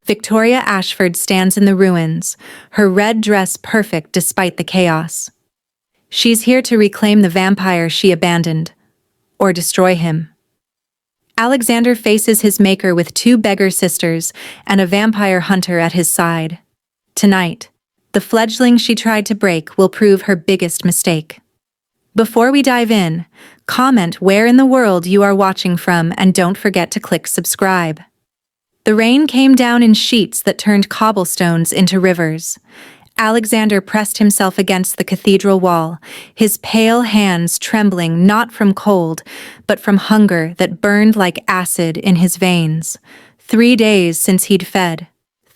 Victoria Ashford stands in the ruins, her red dress perfect despite the chaos. She's here to reclaim the vampire she abandoned, or destroy him. Alexander faces his maker with two beggar sisters and a vampire hunter at his side. Tonight, the fledgling she tried to break will prove her biggest mistake. Before we dive in, comment where in the world you are watching from and don't forget to click subscribe. The rain came down in sheets that turned cobblestones into rivers. Alexander pressed himself against the cathedral wall, his pale hands trembling not from cold, but from hunger that burned like acid in his veins. 3 days since he'd fed.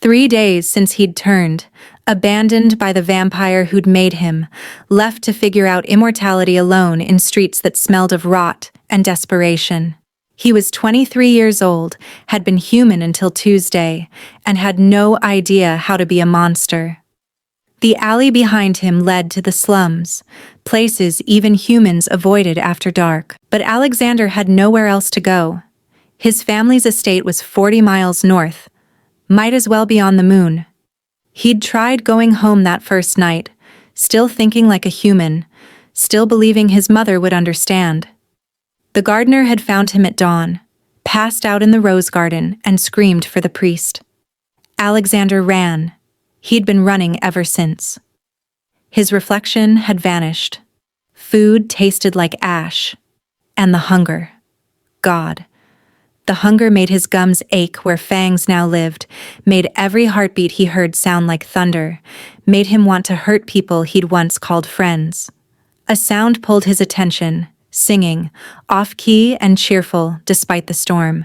3 days since he'd turned, abandoned by the vampire who'd made him, left to figure out immortality alone in streets that smelled of rot and desperation. He was 23 years old, had been human until Tuesday, and had no idea how to be a monster. The alley behind him led to the slums, places even humans avoided after dark. But Alexander had nowhere else to go. His family's estate was 40 miles north, might as well be on the moon. He'd tried going home that first night, still thinking like a human, still believing his mother would understand. The gardener had found him at dawn, passed out in the rose garden, and screamed for the priest. Alexander ran. He'd been running ever since. His reflection had vanished. Food tasted like ash. And the hunger. God. The hunger made his gums ache where fangs now lived, made every heartbeat he heard sound like thunder, made him want to hurt people he'd once called friends. A sound pulled his attention, singing, off-key and cheerful despite the storm.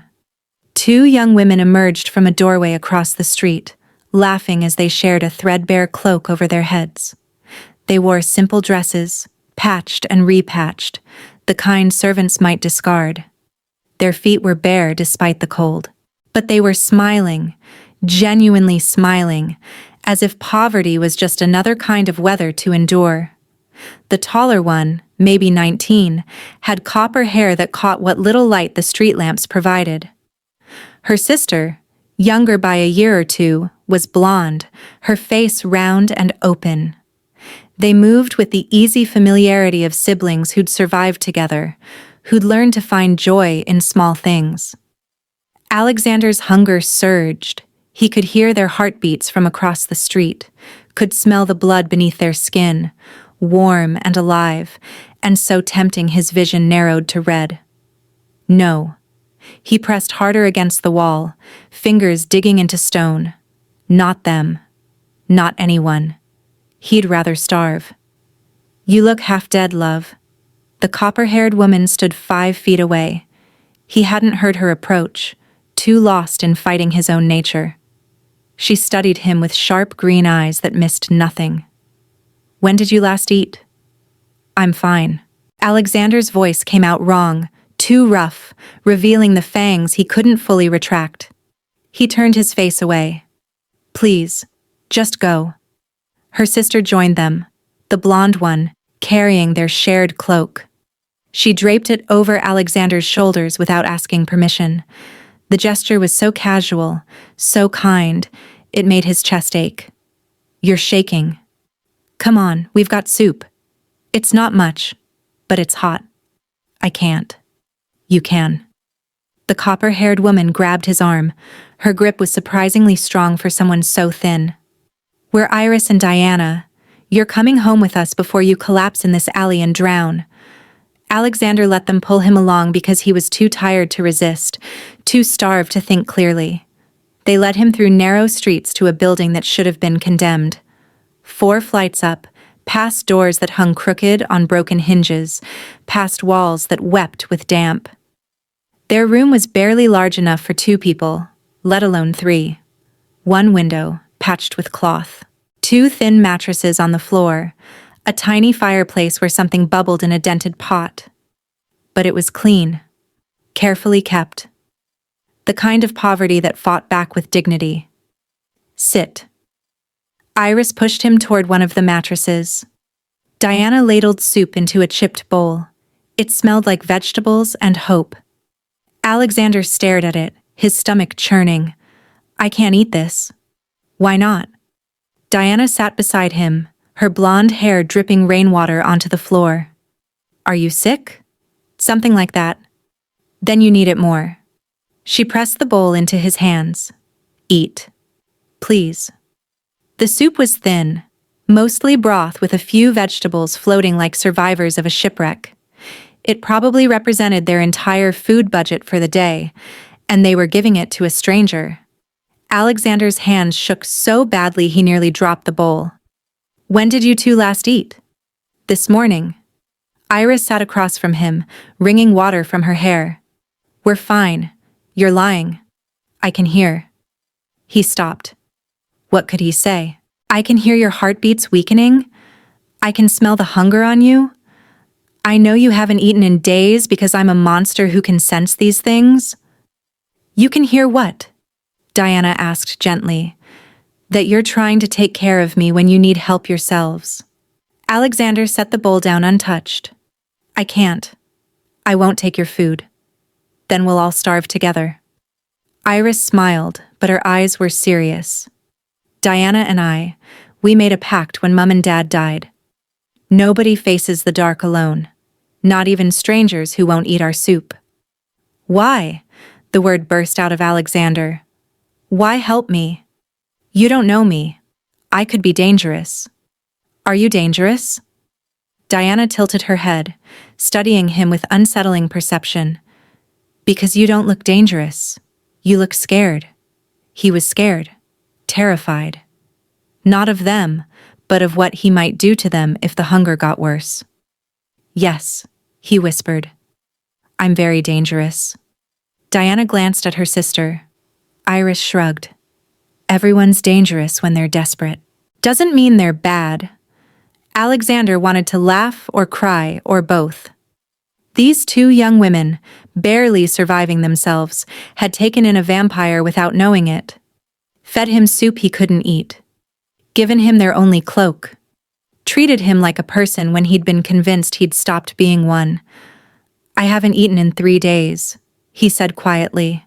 2 young women emerged from a doorway across the street, laughing as they shared a threadbare cloak over their heads. They wore simple dresses, patched and repatched, the kind servants might discard. Their feet were bare despite the cold. But they were smiling, genuinely smiling, as if poverty was just another kind of weather to endure. The taller one, maybe 19, had copper hair that caught what little light the street lamps provided. Her sister, younger by a year or 2, was blonde, her face round and open. They moved with the easy familiarity of siblings who'd survived together, who'd learned to find joy in small things. Alexander's hunger surged. He could hear their heartbeats from across the street, could smell the blood beneath their skin, warm and alive, and so tempting his vision narrowed to red. No. He pressed harder against the wall, fingers digging into stone. Not them. Not anyone. He'd rather starve. You look half dead, love. The copper-haired woman stood 5 feet away. He hadn't heard her approach, too lost in fighting his own nature. She studied him with sharp green eyes that missed nothing. When did you last eat? I'm fine. Alexander's voice came out wrong, too rough, revealing the fangs he couldn't fully retract. He turned his face away. Please, just go. Her sister joined them, the blonde one, carrying their shared cloak. She draped it over Alexander's shoulders without asking permission. The gesture was so casual, so kind, it made his chest ache. You're shaking. Come on, we've got soup. It's not much, but it's hot. I can't. You can. The copper-haired woman grabbed his arm. Her grip was surprisingly strong for someone so thin. We're Iris and Diana. You're coming home with us before you collapse in this alley and drown. Alexander let them pull him along because he was too tired to resist, too starved to think clearly. They led him through narrow streets to a building that should have been condemned. 4 flights up, past doors that hung crooked on broken hinges, past walls that wept with damp. Their room was barely large enough for 2 people, let alone 3. 1 window, patched with cloth. 2 thin mattresses on the floor, a tiny fireplace where something bubbled in a dented pot. But it was clean, carefully kept. The kind of poverty that fought back with dignity. Sit. Iris pushed him toward one of the mattresses. Diana ladled soup into a chipped bowl. It smelled like vegetables and hope. Alexander stared at it, his stomach churning. I can't eat this. Why not? Diana sat beside him, her blonde hair dripping rainwater onto the floor. Are you sick? Something like that. Then you need it more. She pressed the bowl into his hands. Eat. Please. The soup was thin, mostly broth with a few vegetables floating like survivors of a shipwreck. It probably represented their entire food budget for the day, and they were giving it to a stranger. Alexander's hands shook so badly he nearly dropped the bowl. When did you two last eat? This morning. Iris sat across from him, wringing water from her hair. We're fine. You're lying. I can hear. He stopped. What could he say? I can hear your heartbeats weakening. I can smell the hunger on you. I know you haven't eaten in days because I'm a monster who can sense these things. You can hear what? Diana asked gently. That you're trying to take care of me when you need help yourselves. Alexander set the bowl down untouched. I can't. I won't take your food. Then we'll all starve together. Iris smiled, but her eyes were serious. Diana and I, we made a pact when Mum and Dad died. Nobody faces the dark alone. Not even strangers who won't eat our soup. Why? The word burst out of Alexander. Why help me? You don't know me. I could be dangerous. Are you dangerous? Diana tilted her head, studying him with unsettling perception. Because you don't look dangerous. You look scared. He was scared. Terrified. Not of them, but of what he might do to them if the hunger got worse. Yes, he whispered. I'm very dangerous. Diana glanced at her sister. Iris shrugged. Everyone's dangerous when they're desperate. Doesn't mean they're bad. Alexander wanted to laugh or cry or both. These two young women, barely surviving themselves, had taken in a vampire without knowing it. Fed him soup he couldn't eat. Given him their only cloak. Treated him like a person when he'd been convinced he'd stopped being one. I haven't eaten in 3 days, he said quietly.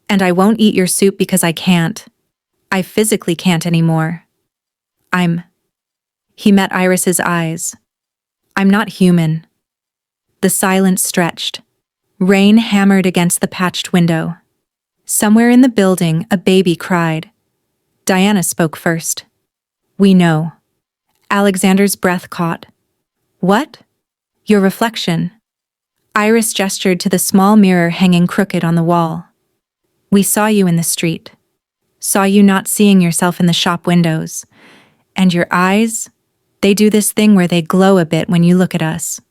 And I won't eat your soup because I can't. I physically can't anymore. He met Iris's eyes. I'm not human. The silence stretched. Rain hammered against the patched window. Somewhere in the building, a baby cried. Diana spoke first. We know. Alexander's breath caught. What? Your reflection. Iris gestured to the small mirror hanging crooked on the wall. We saw you in the street. Saw you not seeing yourself in the shop windows. And your eyes, they do this thing where they glow a bit when you look at us.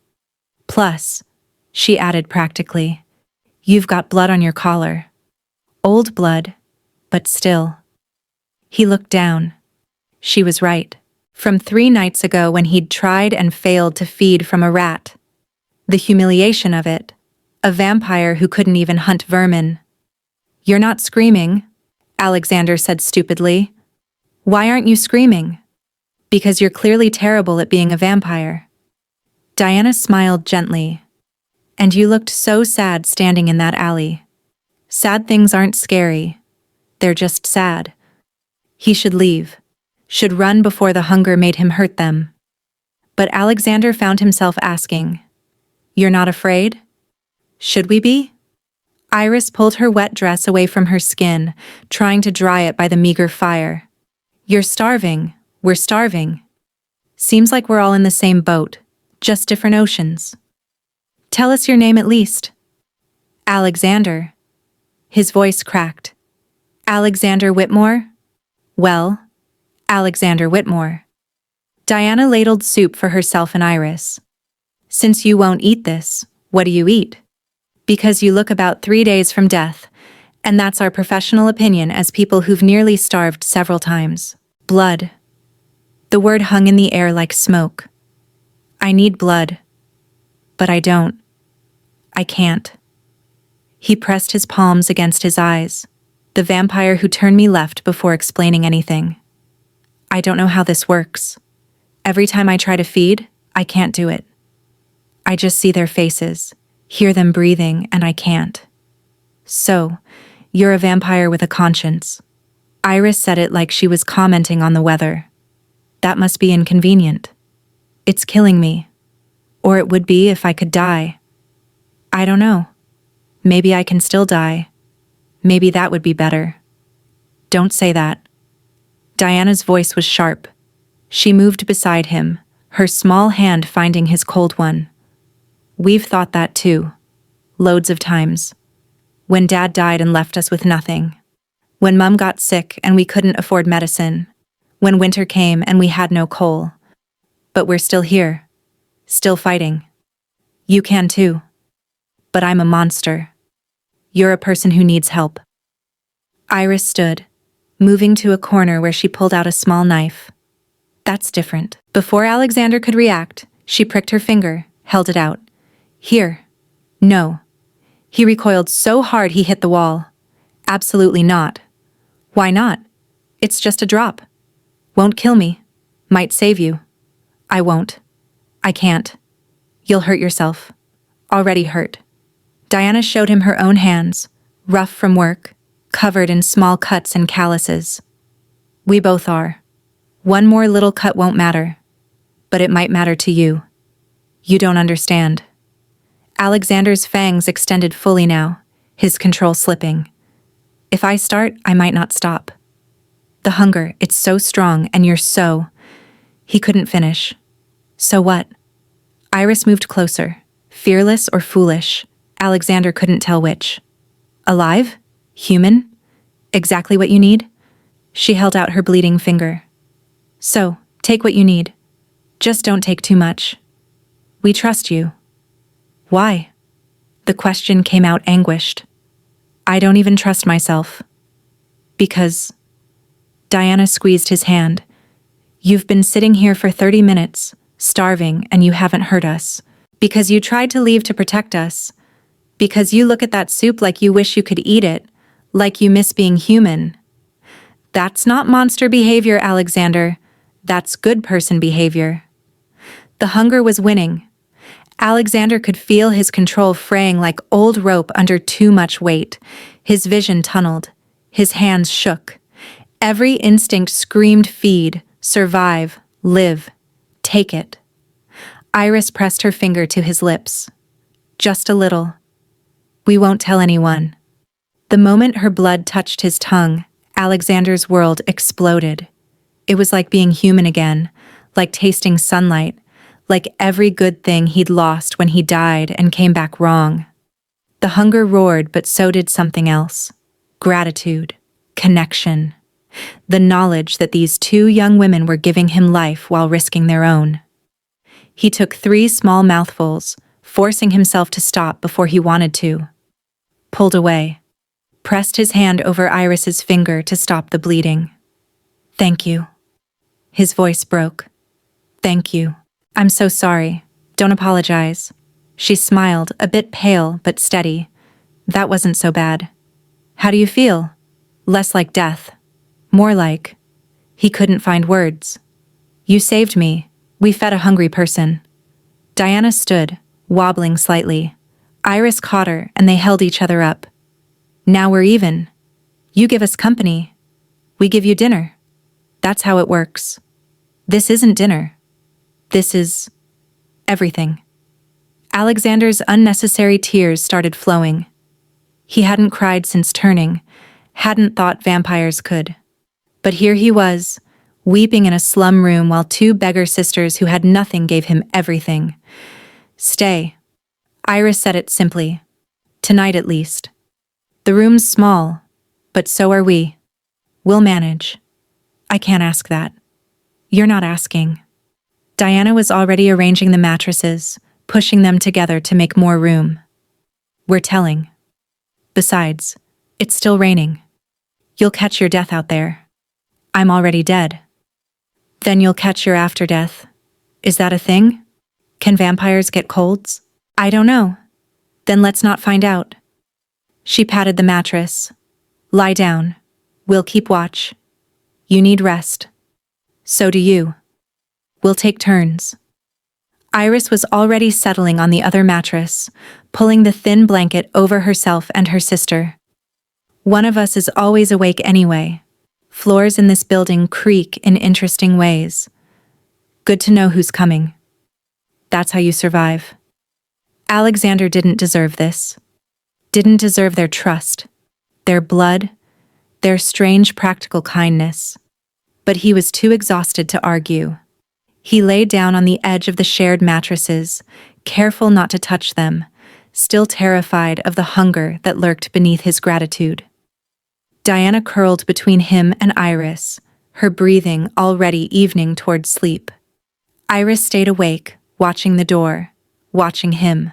Plus, she added practically, you've got blood on your collar. Old blood, but still. He looked down. She was right. From 3 nights ago when he'd tried and failed to feed from a rat. The humiliation of it. A vampire who couldn't even hunt vermin. You're not screaming, Alexander said stupidly. Why aren't you screaming? Because you're clearly terrible at being a vampire. Diana smiled gently. And you looked so sad standing in that alley. Sad things aren't scary. They're just sad. He should leave. Should run before the hunger made him hurt them. But Alexander found himself asking, You're not afraid? Should we be? Iris pulled her wet dress away from her skin, trying to dry it by the meager fire. You're starving. We're starving. Seems like we're all in the same boat, just different oceans. Tell us your name at least. Alexander. His voice cracked. Alexander Whitmore? Well, Alexander Whitmore. Diana ladled soup for herself and Iris. Since you won't eat this, what do you eat? Because you look about 3 days from death, and that's our professional opinion as people who've nearly starved several times. Blood. The word hung in the air like smoke. I need blood. But I don't. I can't. He pressed his palms against his eyes. The vampire who turned me left before explaining anything. I don't know how this works. Every time I try to feed, I can't do it. I just see their faces, hear them breathing, and I can't. So, you're a vampire with a conscience. Iris said it like she was commenting on the weather. That must be inconvenient. It's killing me. Or it would be if I could die. I don't know. Maybe I can still die. Maybe that would be better. Don't say that. Diana's voice was sharp. She moved beside him, her small hand finding his cold one. We've thought that too. Loads of times. When Dad died and left us with nothing. When Mum got sick and we couldn't afford medicine. When winter came and we had no coal. But we're still here. Still fighting. You can too. But I'm a monster. You're a person who needs help. Iris stood, moving to a corner where she pulled out a small knife. That's different. Before Alexander could react, she pricked her finger, held it out. Here. No. He recoiled so hard he hit the wall. Absolutely not. Why not? It's just a drop. Won't kill me. Might save you. I won't. I can't. You'll hurt yourself. Already hurt. Diana showed him her own hands, rough from work, covered in small cuts and calluses. We both are. One more little cut won't matter. But it might matter to you. You don't understand. Alexander's fangs extended fully now, his control slipping. If I start, I might not stop. The hunger, it's so strong, and you're so... He couldn't finish. So what? Iris moved closer, fearless or foolish. Alexander couldn't tell which. Alive? Human? Exactly what you need? She held out her bleeding finger. So, take what you need. Just don't take too much. We trust you. Why? The question came out anguished. I don't even trust myself. Because... Diana squeezed his hand. You've been sitting here for 30 minutes, starving, and you haven't hurt us. Because you tried to leave to protect us. Because you look at that soup like you wish you could eat it, like you miss being human. That's not monster behavior, Alexander. That's good person behavior. The hunger was winning. Alexander could feel his control fraying like old rope under too much weight. His vision tunneled. His hands shook. Every instinct screamed feed, survive, live, take it. Iris pressed her finger to his lips. Just a little. We won't tell anyone. The moment her blood touched his tongue, Alexander's world exploded. It was like being human again, like tasting sunlight, like every good thing he'd lost when he died and came back wrong. The hunger roared, but so did something else. Gratitude. Connection. The knowledge that these two young women were giving him life while risking their own. He took 3 small mouthfuls, forcing himself to stop before he wanted to. Pulled away. Pressed his hand over Iris's finger to stop the bleeding. Thank you. His voice broke. Thank you. I'm so sorry. Don't apologize. She smiled, a bit pale but steady. That wasn't so bad. How do you feel? Less like death. More like... He couldn't find words. You saved me. We fed a hungry person. Diana stood, wobbling slightly. Iris caught her and they held each other up. Now we're even. You give us company. We give you dinner. That's how it works. This isn't dinner. This is... everything. Alexander's unnecessary tears started flowing. He hadn't cried since turning, hadn't thought vampires could. But here he was, weeping in a slum room while 2 beggar sisters who had nothing gave him everything. Stay. Iris said it simply. Tonight at least. The room's small, but so are we. We'll manage. I can't ask that. You're not asking. Diana was already arranging the mattresses, pushing them together to make more room. We're telling. Besides, it's still raining. You'll catch your death out there. I'm already dead. Then you'll catch your after death. Is that a thing? Can vampires get colds? I don't know. Then let's not find out. She patted the mattress. Lie down. We'll keep watch. You need rest. So do you. We'll take turns. Iris was already settling on the other mattress, pulling the thin blanket over herself and her sister. One of us is always awake anyway. Floors in this building creak in interesting ways. Good to know who's coming. That's how you survive. Alexander didn't deserve this. Didn't deserve their trust, their blood, their strange practical kindness. But he was too exhausted to argue. He lay down on the edge of the shared mattresses, careful not to touch them, still terrified of the hunger that lurked beneath his gratitude. Diana curled between him and Iris, her breathing already evening toward sleep. Iris stayed awake, watching the door, watching him,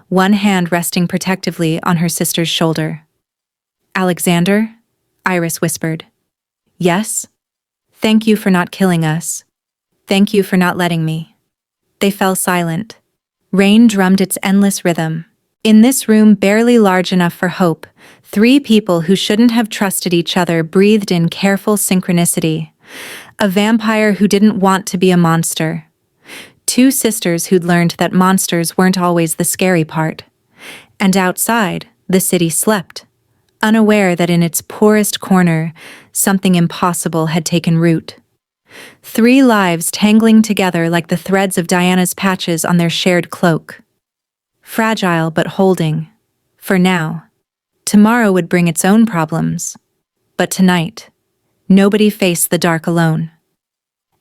one hand resting protectively on her sister's shoulder. "Alexander?" Iris whispered. "Yes? Thank you for not killing us. Thank you for not letting me." They fell silent. Rain drummed its endless rhythm. In this room barely large enough for hope, three people who shouldn't have trusted each other breathed in careful synchronicity. A vampire who didn't want to be a monster. Two sisters who'd learned that monsters weren't always the scary part. And outside, the city slept, unaware that in its poorest corner, something impossible had taken root. Three lives tangling together like the threads of Diana's patches on their shared cloak. Fragile but holding. For now. Tomorrow would bring its own problems. But tonight, nobody faced the dark alone.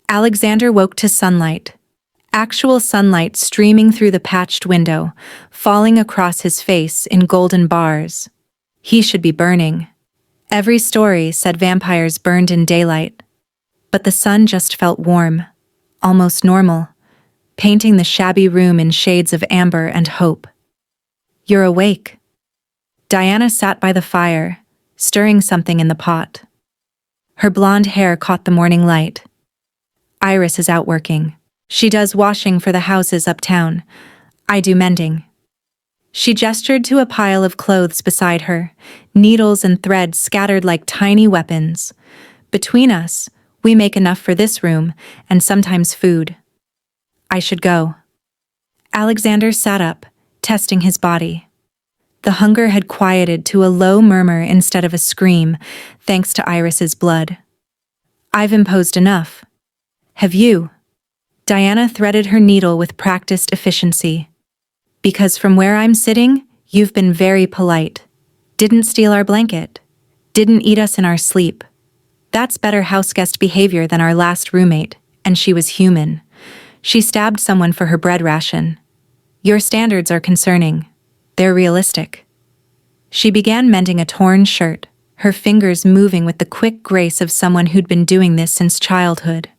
Alexander woke to sunlight. Actual sunlight streaming through the patched window, falling across his face in golden bars. He should be burning. Every story said vampires burned in daylight. But the sun just felt warm, almost normal, painting the shabby room in shades of amber and hope. "You're awake." Diana sat by the fire, stirring something in the pot. Her blonde hair caught the morning light. "Iris is out working. She does washing for the houses uptown. I do mending." She gestured to a pile of clothes beside her, needles and threads scattered like tiny weapons. "Between us, we make enough for this room, and sometimes food. I should go." Alexander sat up, testing his body. The hunger had quieted to a low murmur instead of a scream, thanks to Iris's blood. "I've imposed enough. Have you?" Diana threaded her needle with practiced efficiency. "Because from where I'm sitting, you've been very polite. Didn't steal our blanket. Didn't eat us in our sleep. That's better houseguest behavior than our last roommate, and she was human. She stabbed someone for her bread ration. Your standards are concerning. They're realistic." She began mending a torn shirt, her fingers moving with the quick grace of someone who'd been doing this since childhood.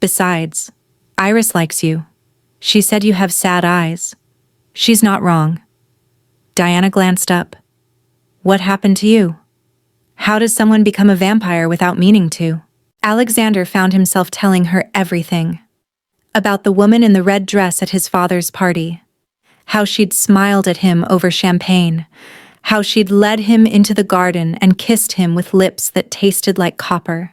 "Besides, Iris likes you. She said you have sad eyes. She's not wrong." Diana glanced up. "What happened to you? How does someone become a vampire without meaning to?" Alexander found himself telling her everything. About the woman in the red dress at his father's party. How she'd smiled at him over champagne. How she'd led him into the garden and kissed him with lips that tasted like copper.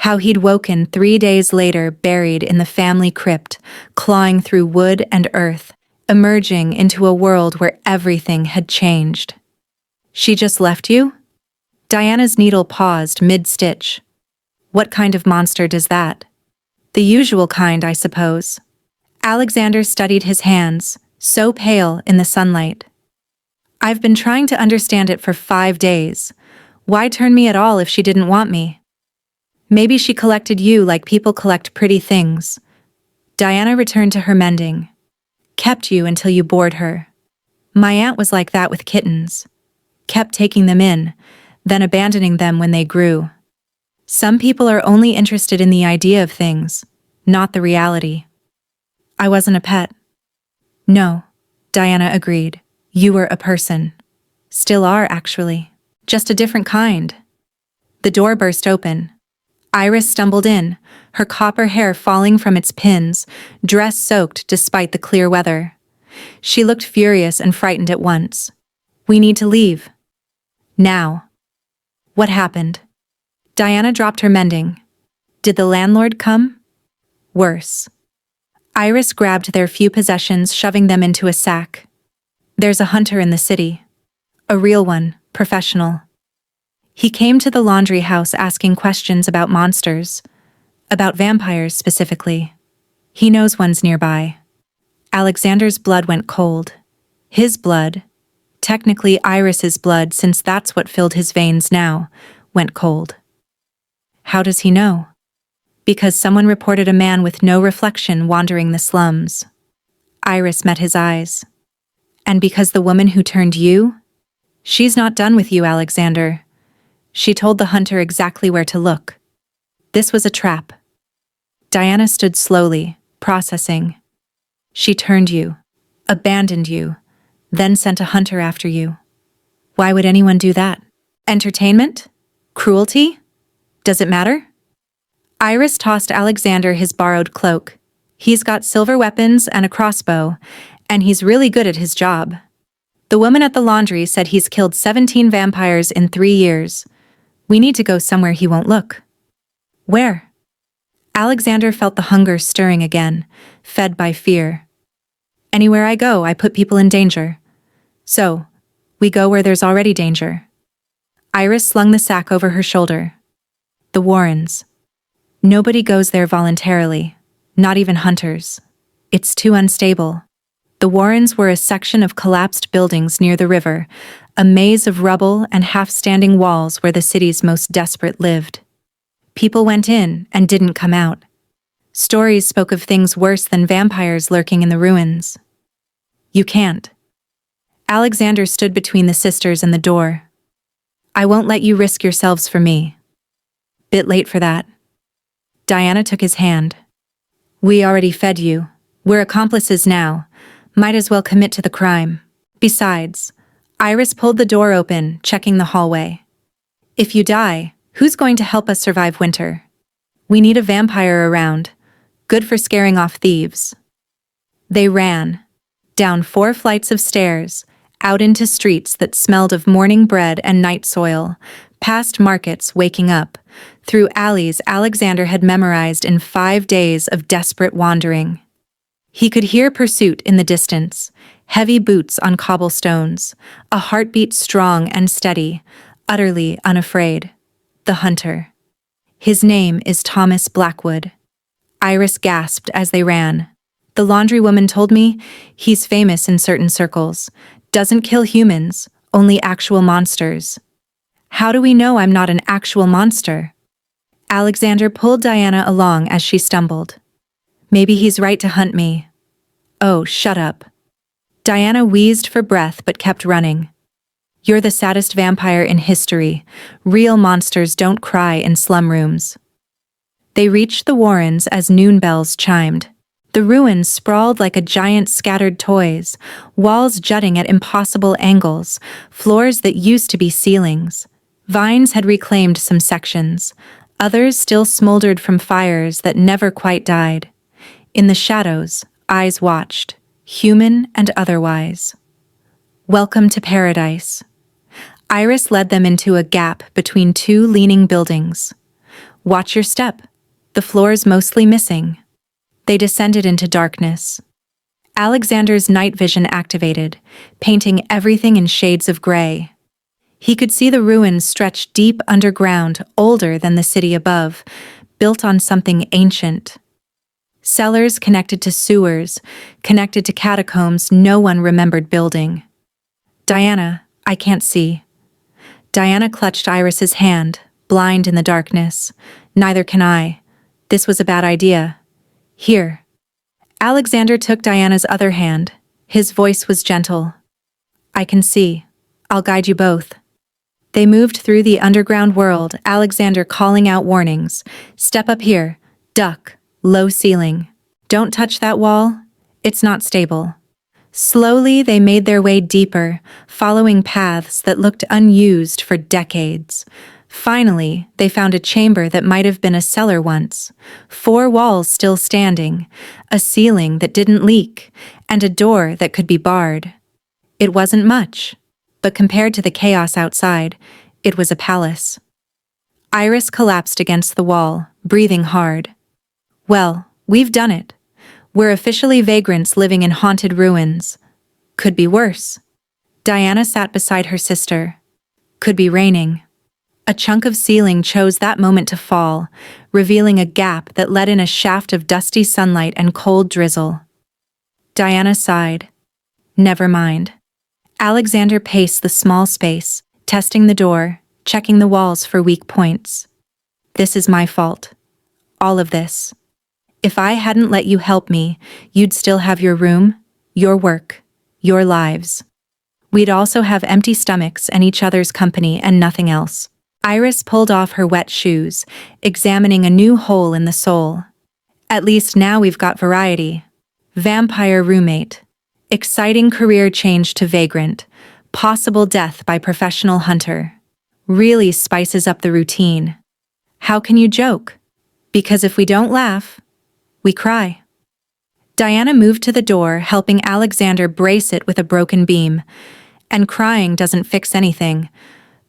How he'd woken 3 days later buried in the family crypt, clawing through wood and earth, emerging into a world where everything had changed. "She just left you?" Diana's needle paused mid-stitch. "What kind of monster does that?" "The usual kind, I suppose." Alexander studied his hands, so pale in the sunlight. "I've been trying to understand it for 5 days. Why turn me at all if she didn't want me? Maybe she collected you like people collect pretty things." Diana returned to her mending. "Kept you until you bored her. My aunt was like that with kittens. Kept taking them in, then abandoning them when they grew. Some people are only interested in the idea of things, not the reality." "I wasn't a pet." "No," Diana agreed. "You were a person. Still are, actually. Just a different kind." The door burst open. Iris stumbled in, her copper hair falling from its pins, dress soaked despite the clear weather. She looked furious and frightened at once. "We need to leave. Now." "What happened?" Diana dropped her mending. "Did the landlord come?" "Worse." Iris grabbed their few possessions, shoving them into a sack. "There's a hunter in the city. A real one, professional. He came to the laundry house asking questions about monsters, about vampires specifically. He knows one's nearby. Alexander's blood went cold. His blood, technically Iris's blood since that's what filled his veins now, went cold. How does he know? Because someone reported a man with no reflection wandering the slums. Iris met his eyes. And because the woman who turned you? She's not done with you, Alexander. She told the hunter exactly where to look. This was a trap. Diana stood slowly, processing. She turned you, abandoned you, then sent a hunter after you. Why would anyone do that? Entertainment? Cruelty? Does it matter? Iris tossed Alexander his borrowed cloak. He's got silver weapons and a crossbow, and he's really good at his job. The woman at the laundry said he's killed 17 vampires in 3 years. We need to go somewhere he won't look. Where? Alexander felt the hunger stirring again, fed by fear. Anywhere I go, I put people in danger. So, we go where there's already danger. Iris slung the sack over her shoulder. The Warrens. Nobody goes there voluntarily, not even hunters. It's too unstable. The Warrens were a section of collapsed buildings near the river, a maze of rubble and half-standing walls where the city's most desperate lived. People went in and didn't come out. Stories spoke of things worse than vampires lurking in the ruins. You can't. Alexander stood between the sisters and the door. I won't let you risk yourselves for me. Bit late for that. Diana took his hand. We already fed you. We're accomplices now. Might as well commit to the crime. Besides, Iris pulled the door open, checking the hallway. If you die, who's going to help us survive winter? We need a vampire around. Good for scaring off thieves. They ran. Down 4 flights of stairs, out into streets that smelled of morning bread and night soil, past markets waking up, through alleys Alexander had memorized in 5 days of desperate wandering. He could hear pursuit in the distance, heavy boots on cobblestones, a heartbeat strong and steady, utterly unafraid. The hunter. His name is Thomas Blackwood. Iris gasped as they ran. The laundrywoman told me he's famous in certain circles. Doesn't kill humans, only actual monsters. How do we know I'm not an actual monster? Alexander pulled Diana along as she stumbled. Maybe he's right to hunt me. Oh, shut up. Diana wheezed for breath but kept running. You're the saddest vampire in history. Real monsters don't cry in slum rooms. They reached the Warrens as noon bells chimed. The ruins sprawled like a giant scattered toys, walls jutting at impossible angles, floors that used to be ceilings. Vines had reclaimed some sections. Others still smoldered from fires that never quite died. In the shadows, eyes watched, human and otherwise. Welcome to paradise. Iris led them into a gap between 2 leaning buildings. Watch your step. The floor's mostly missing. They descended into darkness. Alexander's night vision activated, painting everything in shades of gray. He could see the ruins stretch deep underground, older than the city above, built on something ancient. Cellars connected to sewers, connected to catacombs no one remembered building. Diana, I can't see. Diana clutched Iris's hand, blind in the darkness. Neither can I. This was a bad idea. Here. Alexander took Diana's other hand. His voice was gentle. I can see. I'll guide you both. They moved through the underground world, Alexander calling out warnings. Step up here. Duck. Low ceiling. Don't touch that wall. It's not stable. Slowly, they made their way deeper, following paths that looked unused for decades. Finally, they found a chamber that might have been a cellar once. 4 walls still standing, a ceiling that didn't leak, and a door that could be barred. It wasn't much, but compared to the chaos outside, it was a palace. Iris collapsed against the wall, breathing hard. Well, we've done it. We're officially vagrants living in haunted ruins. Could be worse. Diana sat beside her sister. Could be raining. A chunk of ceiling chose that moment to fall, revealing a gap that let in a shaft of dusty sunlight and cold drizzle. Diana sighed. Never mind. Alexander paced the small space, testing the door, checking the walls for weak points. This is my fault. All of this. If I hadn't let you help me, you'd still have your room, your work, your lives. We'd also have empty stomachs and each other's company and nothing else. Iris pulled off her wet shoes, examining a new hole in the sole. At least now we've got variety. Vampire roommate. Exciting career change to vagrant. Possible death by professional hunter. Really spices up the routine. How can you joke? Because if we don't laugh, we cry. Diana moved to the door, helping Alexander brace it with a broken beam. And crying doesn't fix anything,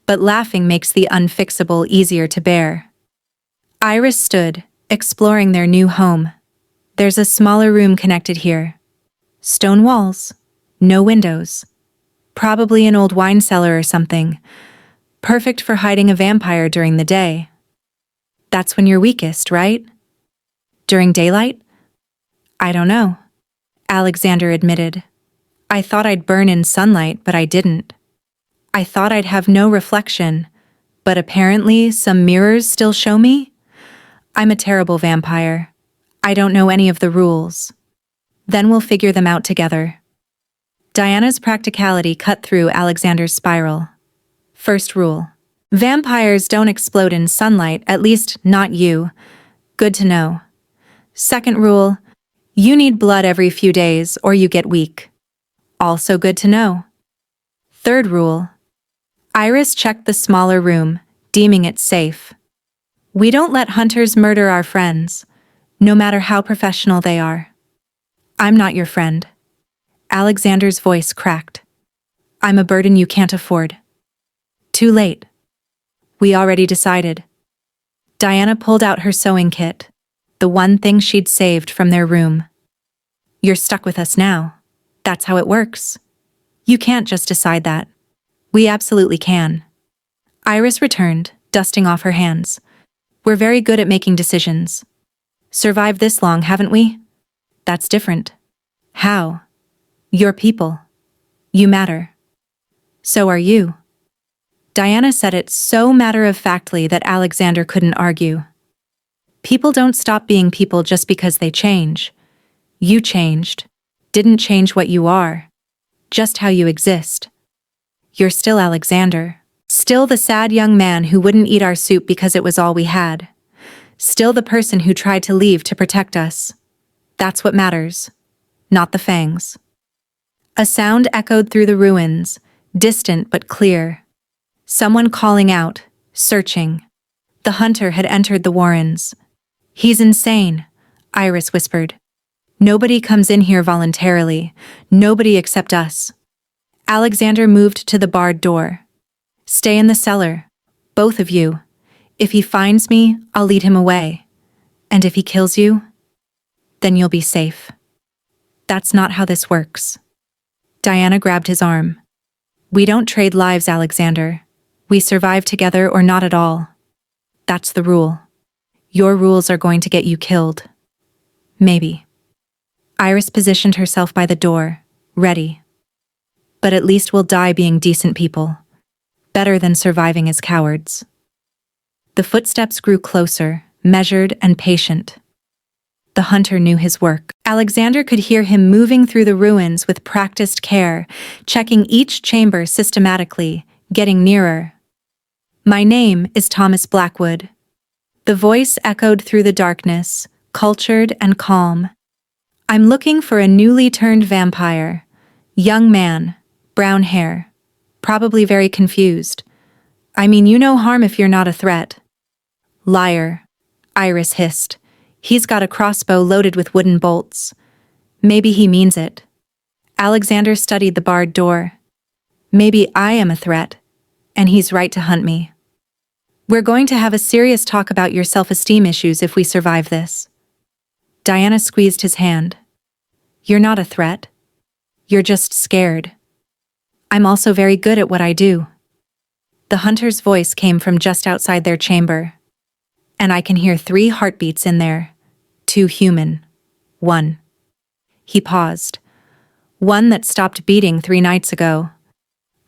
but laughing makes the unfixable easier to bear. Iris stood, exploring their new home. There's a smaller room connected here. Stone walls, no windows. Probably an old wine cellar or something. Perfect for hiding a vampire during the day. That's when you're weakest, right? During daylight? I don't know, Alexander admitted. I thought I'd burn in sunlight, but I didn't. I thought I'd have no reflection, but apparently some mirrors still show me? I'm a terrible vampire. I don't know any of the rules. Then we'll figure them out together. Diana's practicality cut through Alexander's spiral. First rule. Vampires don't explode in sunlight, at least not you. Good to know. Second rule. You need blood every few days or you get weak. Also good to know. Third rule. Iris checked the smaller room, deeming it safe. We don't let hunters murder our friends, no matter how professional they are. I'm not your friend. Alexander's voice cracked. I'm a burden you can't afford. Too late. We already decided. Diana pulled out her sewing kit, the one thing she'd saved from their room. You're stuck with us now. That's how it works. You can't just decide that. We absolutely can. Iris returned, dusting off her hands. We're very good at making decisions. Survived this long, haven't we? That's different. How? You're people. You matter. So are you. Diana said it so matter-of-factly that Alexander couldn't argue. People don't stop being people just because they change. You changed. Didn't change what you are. Just how you exist. You're still Alexander. Still the sad young man who wouldn't eat our soup because it was all we had. Still the person who tried to leave to protect us. That's what matters. Not the fangs. A sound echoed through the ruins, distant but clear. Someone calling out, searching. The hunter had entered the warrens. He's insane, Iris whispered. Nobody comes in here voluntarily. Nobody except us. Alexander moved to the barred door. Stay in the cellar, both of you. If he finds me, I'll lead him away. And if he kills you, then you'll be safe. That's not how this works. Diana grabbed his arm. We don't trade lives, Alexander. We survive together or not at all. That's the rule. Your rules are going to get you killed. Maybe. Iris positioned herself by the door, ready. But at least we'll die being decent people. Better than surviving as cowards. The footsteps grew closer, measured and patient. The hunter knew his work. Alexander could hear him moving through the ruins with practiced care, checking each chamber systematically, getting nearer. My name is Thomas Blackwood. The voice echoed through the darkness, cultured and calm. I'm looking for a newly turned vampire. Young man, brown hair, probably very confused. I mean, you no harm if you're not a threat. Liar, Iris hissed. He's got a crossbow loaded with wooden bolts. Maybe he means it. Alexander studied the barred door. Maybe I am a threat, and he's right to hunt me. We're going to have a serious talk about your self-esteem issues if we survive this. Diana squeezed his hand. You're not a threat. You're just scared. I'm also very good at what I do. The hunter's voice came from just outside their chamber. And I can hear 3 heartbeats in there. 2 human. 1. He paused. One that stopped beating 3 nights ago.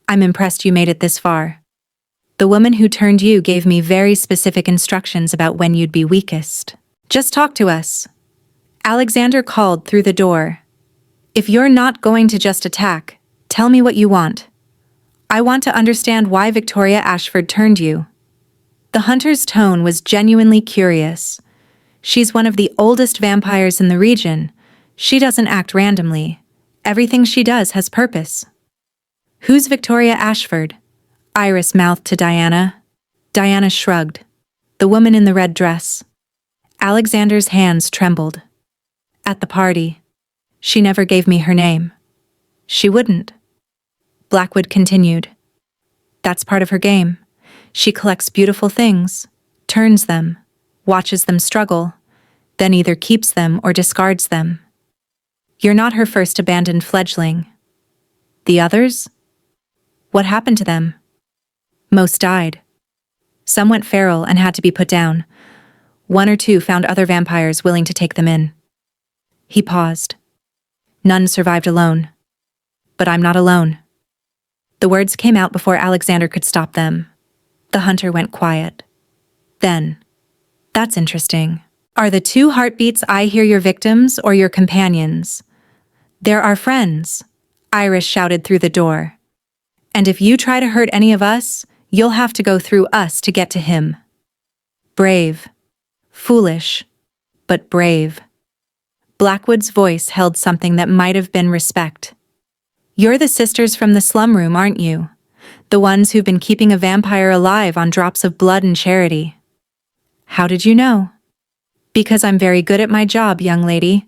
I'm impressed you made it this far. The woman who turned you gave me very specific instructions about when you'd be weakest. Just talk to us. Alexander called through the door. If you're not going to just attack, tell me what you want. I want to understand why Victoria Ashford turned you. The hunter's tone was genuinely curious. She's one of the oldest vampires in the region. She doesn't act randomly. Everything she does has purpose. Who's Victoria Ashford? Iris mouthed to Diana. Diana shrugged. The woman in the red dress. Alexander's hands trembled. At the party. She never gave me her name. She wouldn't. Blackwood continued. That's part of her game. She collects beautiful things, turns them, watches them struggle, then either keeps them or discards them. You're not her first abandoned fledgling. The others? What happened to them? Most died. Some went feral and had to be put down. 1 or 2 found other vampires willing to take them in. He paused. None survived alone. But I'm not alone. The words came out before Alexander could stop them. The hunter went quiet. Then, that's interesting. Are the 2 heartbeats I hear your victims or your companions? They're our friends, Iris shouted through the door. And if you try to hurt any of us, you'll have to go through us to get to him. Brave. Foolish. But brave. Blackwood's voice held something that might have been respect. You're the sisters from the slum room, aren't you? The ones who've been keeping a vampire alive on drops of blood and charity. How did you know? Because I'm very good at my job, young lady.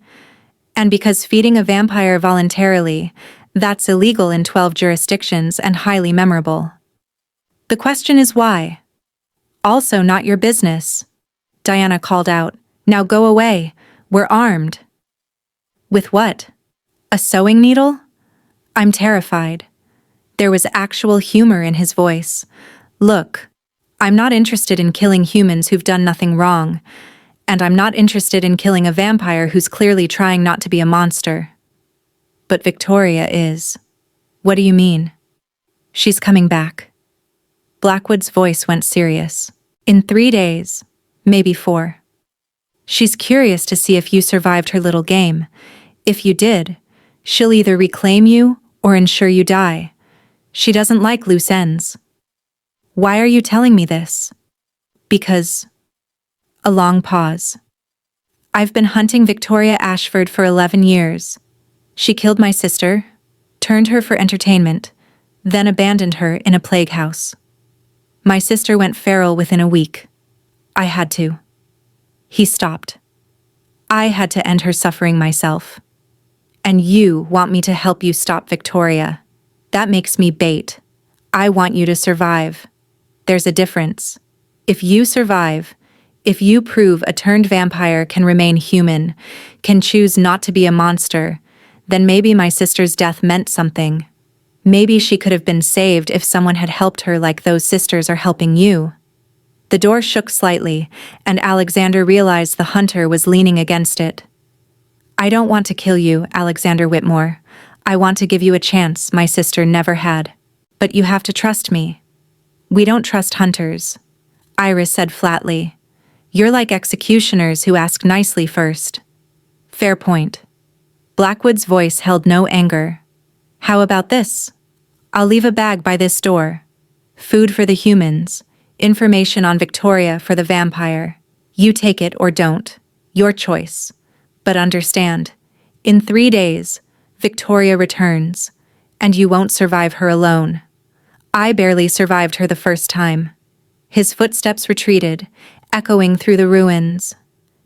And because feeding a vampire voluntarily, that's illegal in 12 jurisdictions and highly memorable. The question is why? Also not your business. Diana called out. Now go away. We're armed. With what? A sewing needle? I'm terrified. There was actual humor in his voice. Look, I'm not interested in killing humans who've done nothing wrong, and I'm not interested in killing a vampire who's clearly trying not to be a monster. But Victoria is. What do you mean? She's coming back. Blackwood's voice went serious. In 3 days, maybe 4. She's curious to see if you survived her little game. If you did, she'll either reclaim you or ensure you die. She doesn't like loose ends. Why are you telling me this? Because... A long pause. I've been hunting Victoria Ashford for 11 years. She killed my sister, turned her for entertainment, then abandoned her in a plague house. My sister went feral within a week. I had to. He stopped. I had to end her suffering myself. And you want me to help you stop Victoria. That makes me bait. I want you to survive. There's a difference. If you survive, if you prove a turned vampire can remain human, can choose not to be a monster, then maybe my sister's death meant something. Maybe she could have been saved if someone had helped her like those sisters are helping you. The door shook slightly, and Alexander realized the hunter was leaning against it. I don't want to kill you, Alexander Whitmore. I want to give you a chance my sister never had. But you have to trust me. We don't trust hunters, Iris said flatly. You're like executioners who ask nicely first. Fair point. Blackwood's voice held no anger. How about this? I'll leave a bag by this door. Food for the humans, information on Victoria for the vampire. You take it or don't. Your choice. But understand, in 3 days, Victoria returns, and you won't survive her alone. I barely survived her the first time. His footsteps retreated, echoing through the ruins.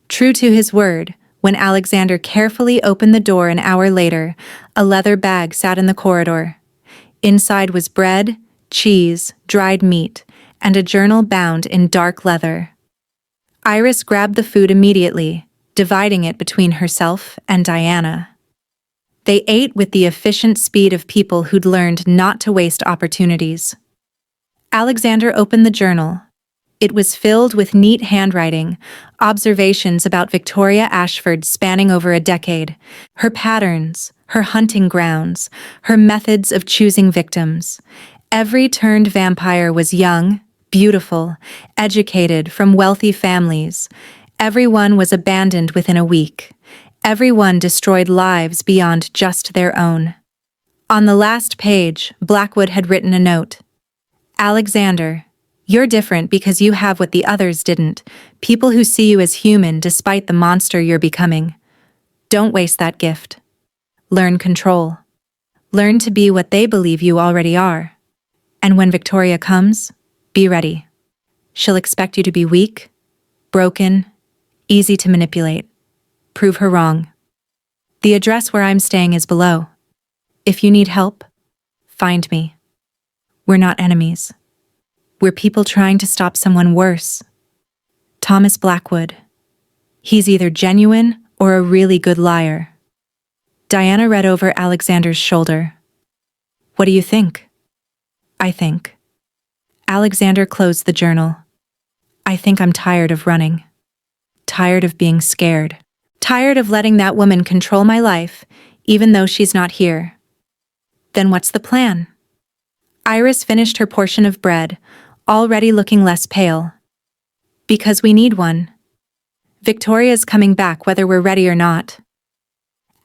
True to his word, when Alexander carefully opened the door an hour later, a leather bag sat in the corridor. Inside was bread, cheese, dried meat, and a journal bound in dark leather. Iris grabbed the food immediately, dividing it between herself and Diana. They ate with the efficient speed of people who'd learned not to waste opportunities. Alexander opened the journal. It was filled with neat handwriting, observations about Victoria Ashford spanning over a decade, her patterns, her hunting grounds, her methods of choosing victims. Every turned vampire was young, beautiful, educated, from wealthy families. Everyone was abandoned within a week. Everyone destroyed lives beyond just their own. On the last page, Blackwood had written a note. Alexander, you're different because you have what the others didn't, people who see you as human despite the monster you're becoming. Don't waste that gift. Learn control. Learn to be what they believe you already are. And when Victoria comes, be ready. She'll expect you to be weak, broken, easy to manipulate. Prove her wrong. The address where I'm staying is below. If you need help, find me. We're not enemies. We're people trying to stop someone worse. Thomas Blackwood. He's either genuine or a really good liar. Diana read over Alexander's shoulder. What do you think? I think. Alexander closed the journal. I think I'm tired of running. Tired of being scared. Tired of letting that woman control my life, even though she's not here. Then what's the plan? Iris finished her portion of bread, already looking less pale. Because we need one. Victoria's coming back whether we're ready or not.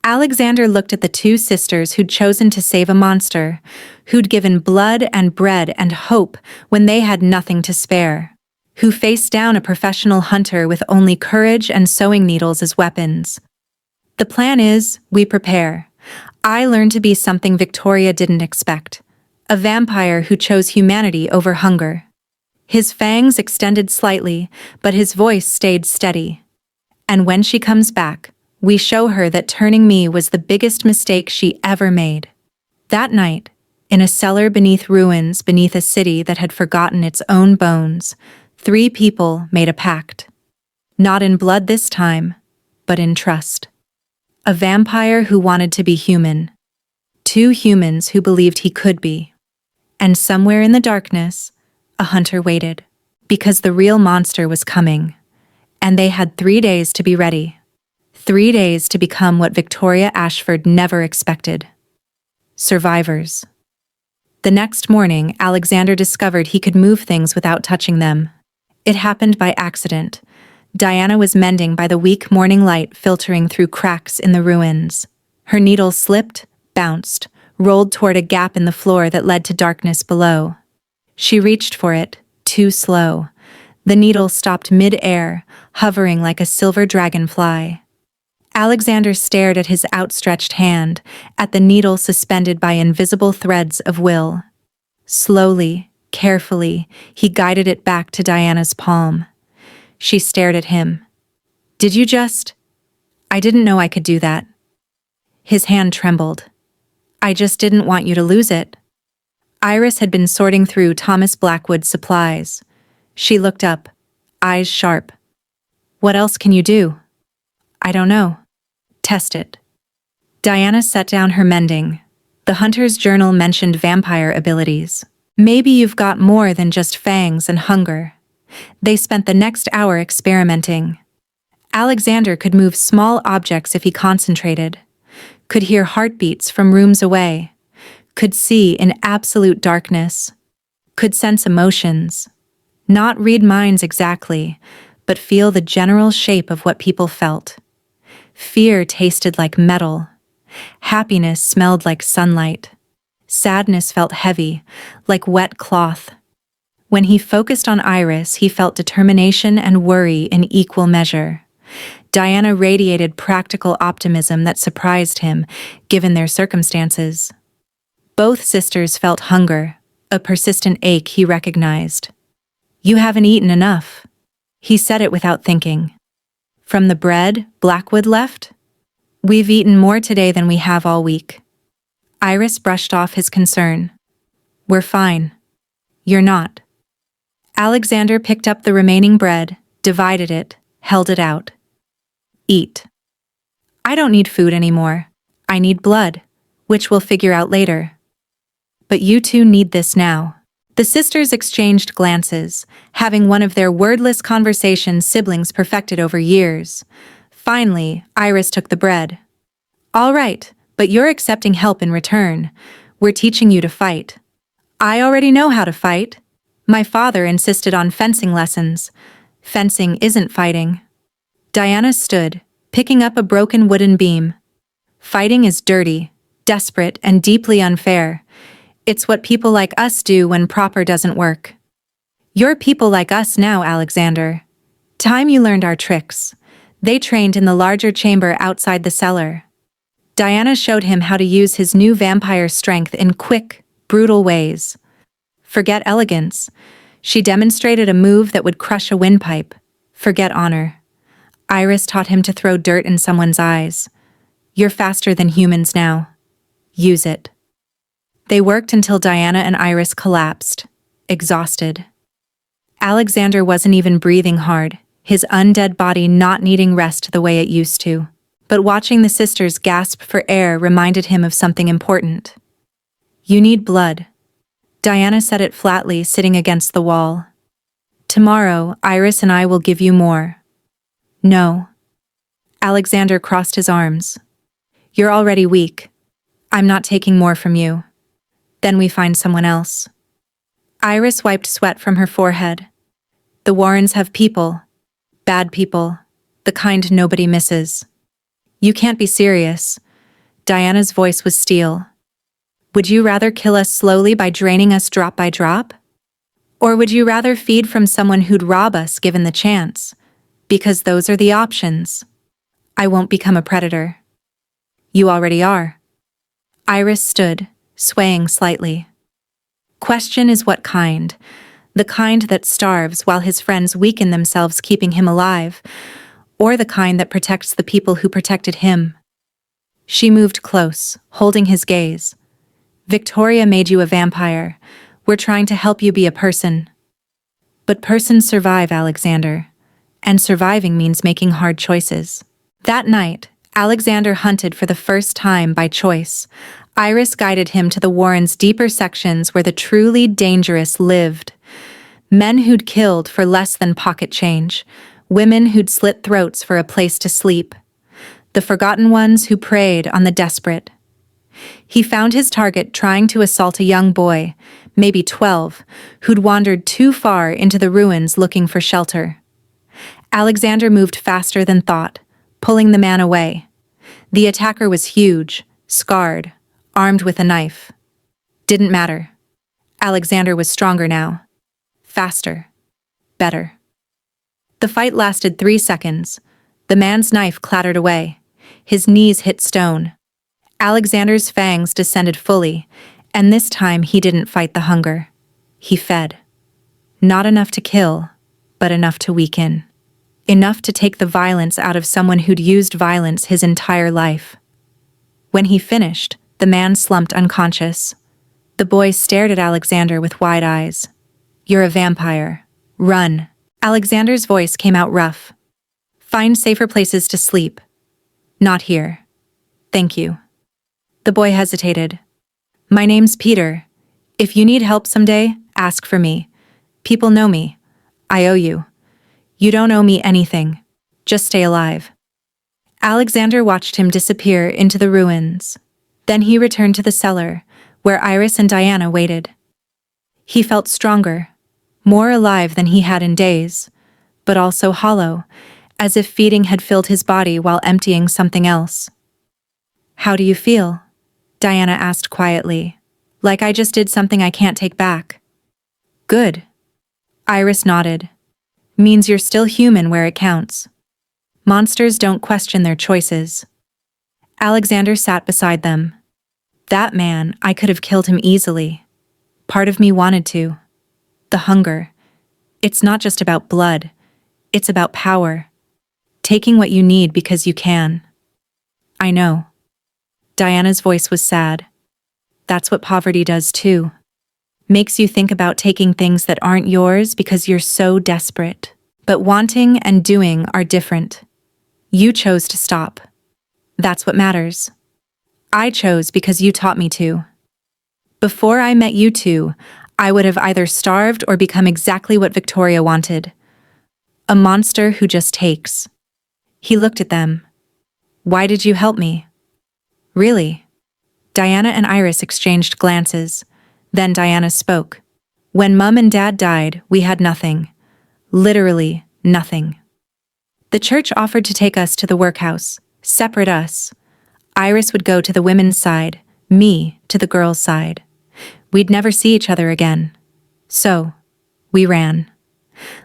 Alexander looked at the two sisters who'd chosen to save a monster, who'd given blood and bread and hope when they had nothing to spare, who faced down a professional hunter with only courage and sewing needles as weapons. The plan is, we prepare. I learned to be something Victoria didn't expect. A vampire who chose humanity over hunger. His fangs extended slightly, but his voice stayed steady. And when she comes back, we show her that turning me was the biggest mistake she ever made. That night, in a cellar beneath ruins beneath a city that had forgotten its own bones, 3 people made a pact. Not in blood this time, but in trust. A vampire who wanted to be human. 2 humans who believed he could be. And somewhere in the darkness, a hunter waited. Because the real monster was coming. And they had 3 days to be ready. 3 days to become what Victoria Ashford never expected. Survivors. The next morning, Alexander discovered he could move things without touching them. It happened by accident. Diana was mending by the weak morning light filtering through cracks in the ruins. Her needle slipped, bounced, rolled toward a gap in the floor that led to darkness below. She reached for it, too slow. The needle stopped mid-air, hovering like a silver dragonfly. Alexander stared at his outstretched hand, at the needle suspended by invisible threads of will. Slowly, carefully, he guided it back to Diana's palm. She stared at him. Did you just? I didn't know I could do that. His hand trembled. I just didn't want you to lose it. Iris had been sorting through Thomas Blackwood's supplies. She looked up, eyes sharp. What else can you do? I don't know. Test it. Diana set down her mending. The hunter's journal mentioned vampire abilities. Maybe you've got more than just fangs and hunger. They spent the next hour experimenting. Alexander could move small objects if he concentrated, could hear heartbeats from rooms away, could see in absolute darkness, could sense emotions, not read minds exactly, but feel the general shape of what people felt. Fear tasted like metal. Happiness smelled like sunlight. Sadness felt heavy, like wet cloth. When he focused on Iris, he felt determination and worry in equal measure. Diana radiated practical optimism that surprised him, given their circumstances. Both sisters felt hunger, a persistent ache he recognized. You haven't eaten enough. He said it without thinking. From the bread Blackwood left? We've eaten more today than we have all week. Iris brushed off his concern. We're fine. You're not. Alexander picked up the remaining bread, divided it, held it out. Eat. I don't need food anymore. I need blood, which we'll figure out later. But you two need this now. The sisters exchanged glances, having one of their wordless conversations siblings perfected over years. Finally, Iris took the bread. "All right, but you're accepting help in return. We're teaching you to fight." "I already know how to fight." My father insisted on fencing lessons. "Fencing isn't fighting." Diana stood, picking up a broken wooden beam. "Fighting is dirty, desperate, and deeply unfair. It's what people like us do when proper doesn't work." "You're people like us now, Alexander. Time you learned our tricks." They trained in the larger chamber outside the cellar. Diana showed him how to use his new vampire strength in quick, brutal ways. Forget elegance. She demonstrated a move that would crush a windpipe. Forget honor. Iris taught him to throw dirt in someone's eyes. "You're faster than humans now. Use it." They worked until Diana and Iris collapsed, exhausted. Alexander wasn't even breathing hard, his undead body not needing rest the way it used to. But watching the sisters gasp for air reminded him of something important. "You need blood." Diana said it flatly, sitting against the wall. "Tomorrow, Iris and I will give you more." "No." Alexander crossed his arms. "You're already weak. I'm not taking more from you." "Then we find someone else." Iris wiped sweat from her forehead. "The Warrens have people. Bad people. The kind nobody misses." "You can't be serious." Diana's voice was steel. "Would you rather kill us slowly by draining us drop by drop? Or would you rather feed from someone who'd rob us given the chance? Because those are the options." "I won't become a predator." "You already are." Iris stood, swaying slightly. "Question is what kind? The kind that starves while his friends weaken themselves keeping him alive, or the kind that protects the people who protected him?" She moved close, holding his gaze. "Victoria made you a vampire. We're trying to help you be a person." "But persons survive, Alexander. And surviving means making hard choices." That night, Alexander hunted for the first time by choice. Iris guided him to the Warrens' deeper sections where the truly dangerous lived. Men who'd killed for less than pocket change. Women who'd slit throats for a place to sleep. The forgotten ones who preyed on the desperate. He found his target trying to assault a young boy, maybe 12, who'd wandered too far into the ruins looking for shelter. Alexander moved faster than thought, pulling the man away. The attacker was huge, scarred, armed with a knife. Didn't matter. Alexander was stronger now. Faster. Better. The fight lasted 3 seconds. The man's knife clattered away. His knees hit stone. Alexander's fangs descended fully, and this time he didn't fight the hunger. He fed. Not enough to kill, but enough to weaken. Enough to take the violence out of someone who'd used violence his entire life. When he finished, the man slumped unconscious. The boy stared at Alexander with wide eyes. "You're a vampire. Run." Alexander's voice came out rough. "Find safer places to sleep." "Not here. Thank you." The boy hesitated. "My name's Peter. If you need help someday, ask for me. People know me. I owe you. You don't owe me anything. Just stay alive." Alexander watched him disappear into the ruins. Then he returned to the cellar, where Iris and Diana waited. He felt stronger, more alive than he had in days, but also hollow, as if feeding had filled his body while emptying something else. "How do you feel?" Diana asked quietly. "Like I just did something I can't take back." "Good." Iris nodded. "Means you're still human where it counts. Monsters don't question their choices." Alexander sat beside them. "That man, I could have killed him easily. Part of me wanted to. The hunger. It's not just about blood. It's about power. Taking what you need because you can." "I know." Diana's voice was sad. "That's what poverty does too. Makes you think about taking things that aren't yours because you're so desperate. But wanting and doing are different. You chose to stop. That's what matters. I chose because you taught me to. Before I met you two, I would have either starved or become exactly what Victoria wanted. A monster who just takes. He looked at them. Why did you help me? Really? Diana and Iris exchanged glances. Then Diana spoke. When Mum and Dad died, we had nothing. Literally nothing. The church offered to take us to the workhouse, separate us. Iris would go to the women's side, me to the girls' side. We'd never see each other again. So, we ran.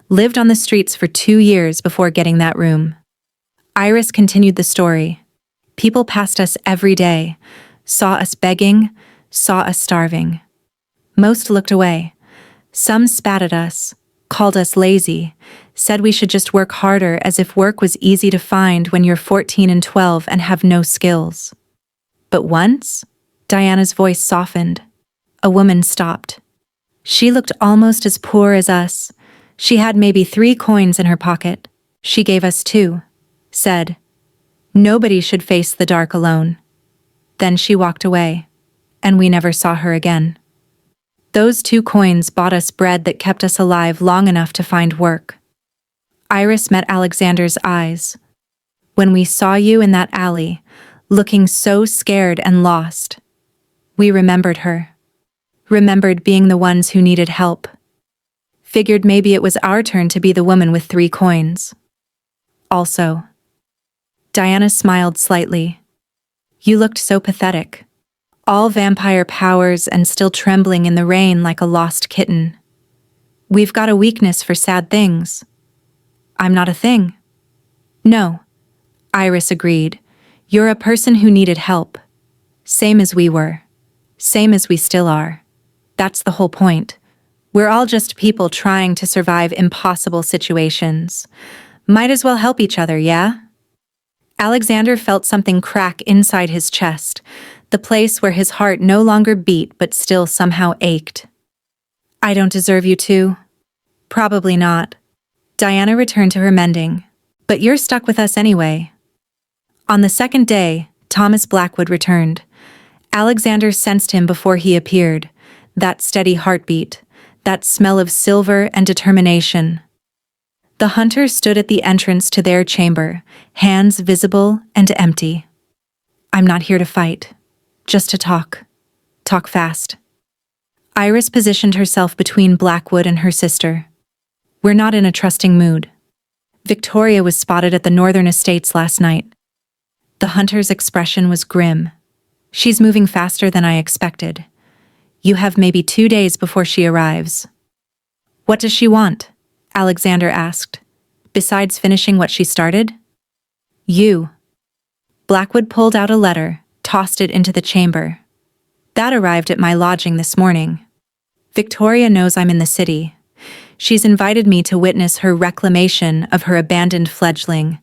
Lived on the streets for 2 years before getting that room. Iris continued the story. People passed us every day, saw us begging, saw us starving. Most looked away. Some spat at us, called us lazy, said we should just work harder as if work was easy to find when you're 14 and 12 and have no skills. But once, Diana's voice softened. A woman stopped. She looked almost as poor as us. She had maybe 3 coins in her pocket. She gave us 2. Said, "Nobody should face the dark alone." Then she walked away, and we never saw her again. Those 2 coins bought us bread that kept us alive long enough to find work. Iris met Alexander's eyes. When we saw you in that alley, looking so scared and lost, we remembered her. Remembered being the ones who needed help. Figured maybe it was our turn to be the woman with 3 coins. Also, Diana smiled slightly. You looked so pathetic. All vampire powers and still trembling in the rain like a lost kitten. We've got a weakness for sad things. I'm not a thing. No, Iris agreed. You're a person who needed help. Same as we were. Same as we still are. That's the whole point. We're all just people trying to survive impossible situations. Might as well help each other, yeah? Alexander felt something crack inside his chest, the place where his heart no longer beat but still somehow ached. I don't deserve you to. Probably not. Diana returned to her mending. But you're stuck with us anyway. On the second day, Thomas Blackwood returned. Alexander sensed him before he appeared. That steady heartbeat, that smell of silver and determination. The hunter stood at the entrance to their chamber, hands visible and empty. I'm not here to fight, just to talk. Talk fast. Iris positioned herself between Blackwood and her sister. We're not in a trusting mood. Victoria was spotted at the northern estates last night. The hunter's expression was grim. She's moving faster than I expected. You have maybe 2 days before she arrives. What does she want? Alexander asked. Besides finishing what she started? You. Blackwood pulled out a letter, tossed it into the chamber. That arrived at my lodging this morning. Victoria knows I'm in the city. She's invited me to witness her reclamation of her abandoned fledgling.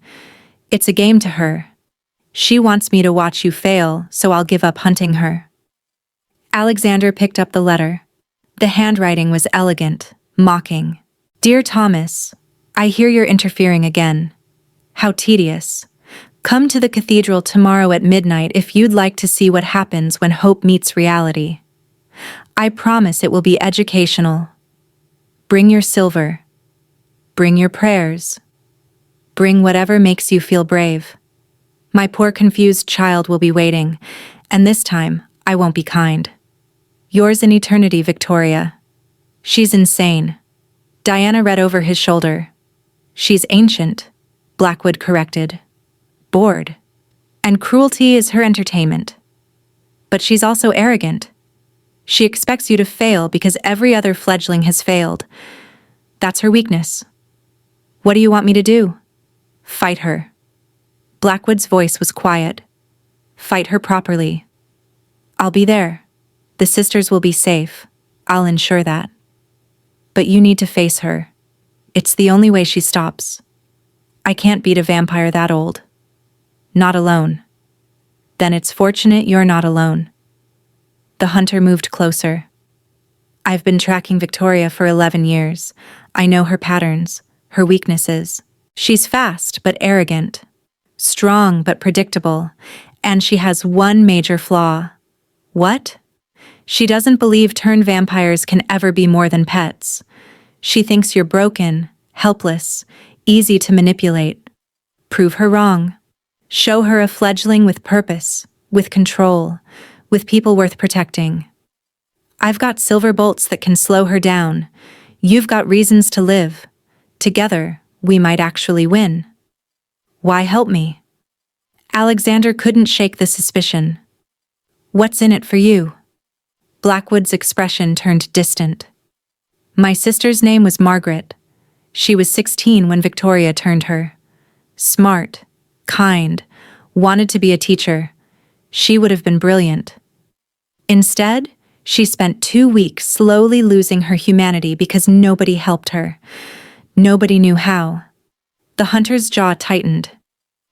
It's a game to her. She wants me to watch you fail, so I'll give up hunting her. Alexander picked up the letter. The handwriting was elegant, mocking. Dear Thomas, I hear you're interfering again. How tedious. Come to the cathedral tomorrow at midnight if you'd like to see what happens when hope meets reality. I promise it will be educational. Bring your silver. Bring your prayers. Bring whatever makes you feel brave. My poor confused child will be waiting, and this time I won't be kind. Yours in eternity, Victoria. She's insane. Diana read over his shoulder. She's ancient, Blackwood corrected. Bored. And cruelty is her entertainment. But she's also arrogant. She expects you to fail because every other fledgling has failed. That's her weakness. What do you want me to do? Fight her. Blackwood's voice was quiet. Fight her properly. I'll be there. The sisters will be safe. I'll ensure that. But you need to face her. It's the only way she stops. I can't beat a vampire that old. Not alone. Then it's fortunate you're not alone. The hunter moved closer. I've been tracking Victoria for 11 years. I know her patterns, her weaknesses. She's fast but arrogant. Strong but predictable. And she has one major flaw. What? She doesn't believe turned vampires can ever be more than pets. She thinks you're broken, helpless, easy to manipulate. Prove her wrong. Show her a fledgling with purpose, with control, with people worth protecting. I've got silver bolts that can slow her down. You've got reasons to live. Together, we might actually win. Why help me? Alexander couldn't shake the suspicion. What's in it for you? Blackwood's expression turned distant. My sister's name was Margaret. She was 16 when Victoria turned her. Smart, kind, wanted to be a teacher. She would have been brilliant. Instead, she spent 2 weeks slowly losing her humanity because nobody helped her. Nobody knew how. The hunter's jaw tightened.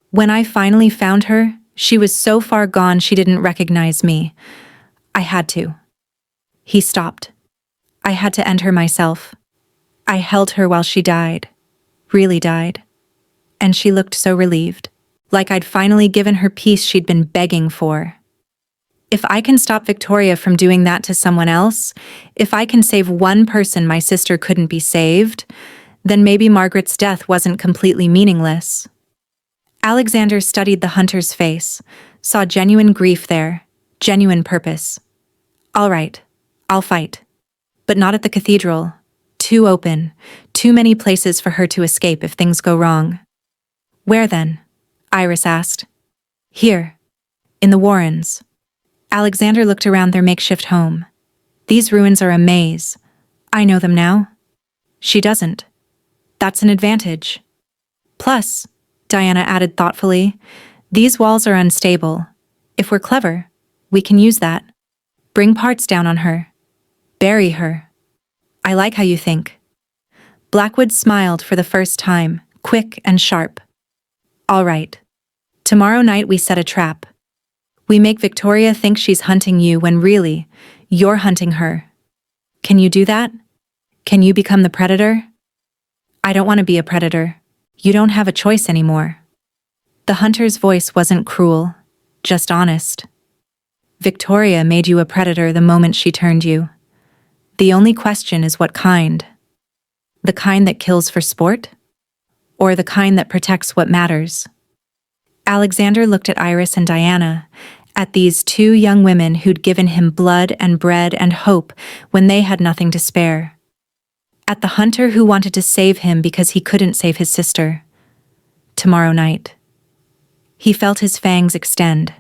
When I finally found her, she was so far gone she didn't recognize me. I had to. He stopped. I had to end her myself. I held her while she died. Really died. And she looked so relieved, like I'd finally given her peace she'd been begging for. If I can stop Victoria from doing that to someone else, if I can save one person my sister couldn't be saved, then maybe Margaret's death wasn't completely meaningless. Alexander studied the hunter's face, saw genuine grief there, genuine purpose. All right, I'll fight. But not at the cathedral. Too open, too many places for her to escape if things go wrong. Where then? Iris asked. Here. In the Warrens. Alexander looked around their makeshift home. These ruins are a maze. I know them now. She doesn't. That's an advantage. Plus, Diana added thoughtfully, these walls are unstable. If we're clever, we can use that. Bring parts down on her. Bury her. I like how you think. Blackwood smiled for the first time, quick and sharp. All right. Tomorrow night we set a trap. We make Victoria think she's hunting you when really, you're hunting her. Can you do that? Can you become the predator? I don't want to be a predator. You don't have a choice anymore. The hunter's voice wasn't cruel, just honest. Victoria made you a predator the moment she turned you. The only question is what kind. The kind that kills for sport? Or the kind that protects what matters? Alexander looked at Iris and Diana, at these 2 young women who'd given him blood and bread and hope when they had nothing to spare. At the hunter who wanted to save him because he couldn't save his sister. Tomorrow night. He felt his fangs extend,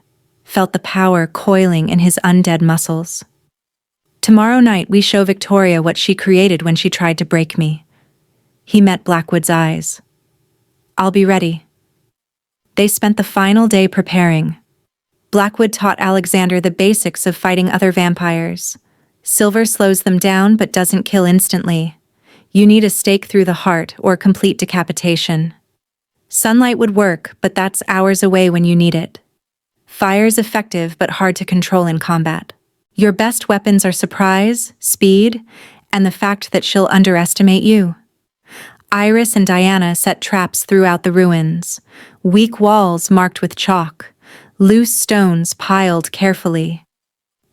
felt the power coiling in his undead muscles. Tomorrow night we show Victoria what she created when she tried to break me. He met Blackwood's eyes. I'll be ready. They spent the final day preparing. Blackwood taught Alexander the basics of fighting other vampires. Silver slows them down but doesn't kill instantly. You need a stake through the heart or complete decapitation. Sunlight would work, but that's hours away when you need it. Fire's effective but hard to control in combat. Your best weapons are surprise, speed, and the fact that she'll underestimate you. Iris and Diana set traps throughout the ruins, weak walls marked with chalk, loose stones piled carefully.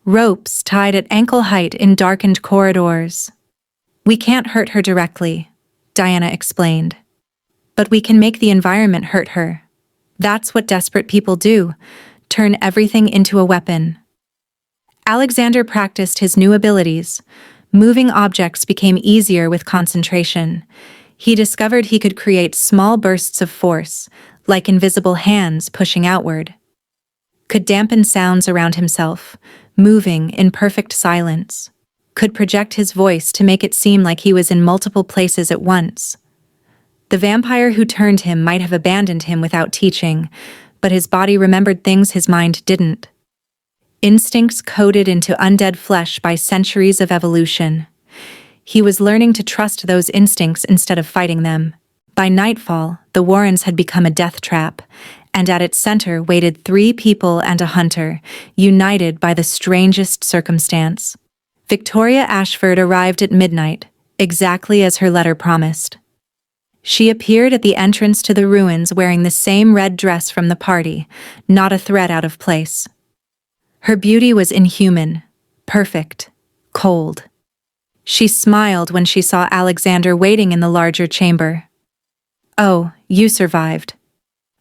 Ropes tied at ankle height in darkened corridors. We can't hurt her directly, Diana explained. But we can make the environment hurt her. That's what desperate people do, turn everything into a weapon. Alexander practiced his new abilities. Moving objects became easier with concentration. He discovered he could create small bursts of force, like invisible hands pushing outward. Could dampen sounds around himself, moving in perfect silence. Could project his voice to make it seem like he was in multiple places at once. The vampire who turned him might have abandoned him without teaching, but his body remembered things his mind didn't. Instincts coded into undead flesh by centuries of evolution. He was learning to trust those instincts instead of fighting them. By nightfall, the Warrens had become a death trap, and at its center waited 3 people and a hunter, united by the strangest circumstance. Victoria Ashford arrived at midnight, exactly as her letter promised. She appeared at the entrance to the ruins wearing the same red dress from the party, not a thread out of place. Her beauty was inhuman, perfect, cold. She smiled when she saw Alexander waiting in the larger chamber. "Oh, you survived."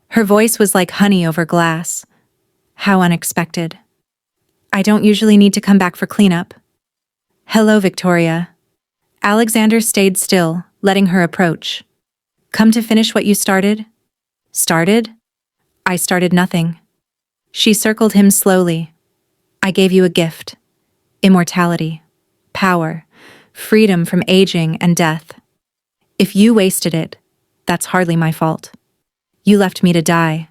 Her voice was like honey over glass. How unexpected. "I don't usually need to come back for cleanup." "Hello, Victoria." Alexander stayed still, letting her approach. "Come to finish what you started?" "Started? I started nothing." She circled him slowly. "I gave you a gift. Immortality. Power. Freedom from aging and death. If you wasted it, that's hardly my fault. You left me to die.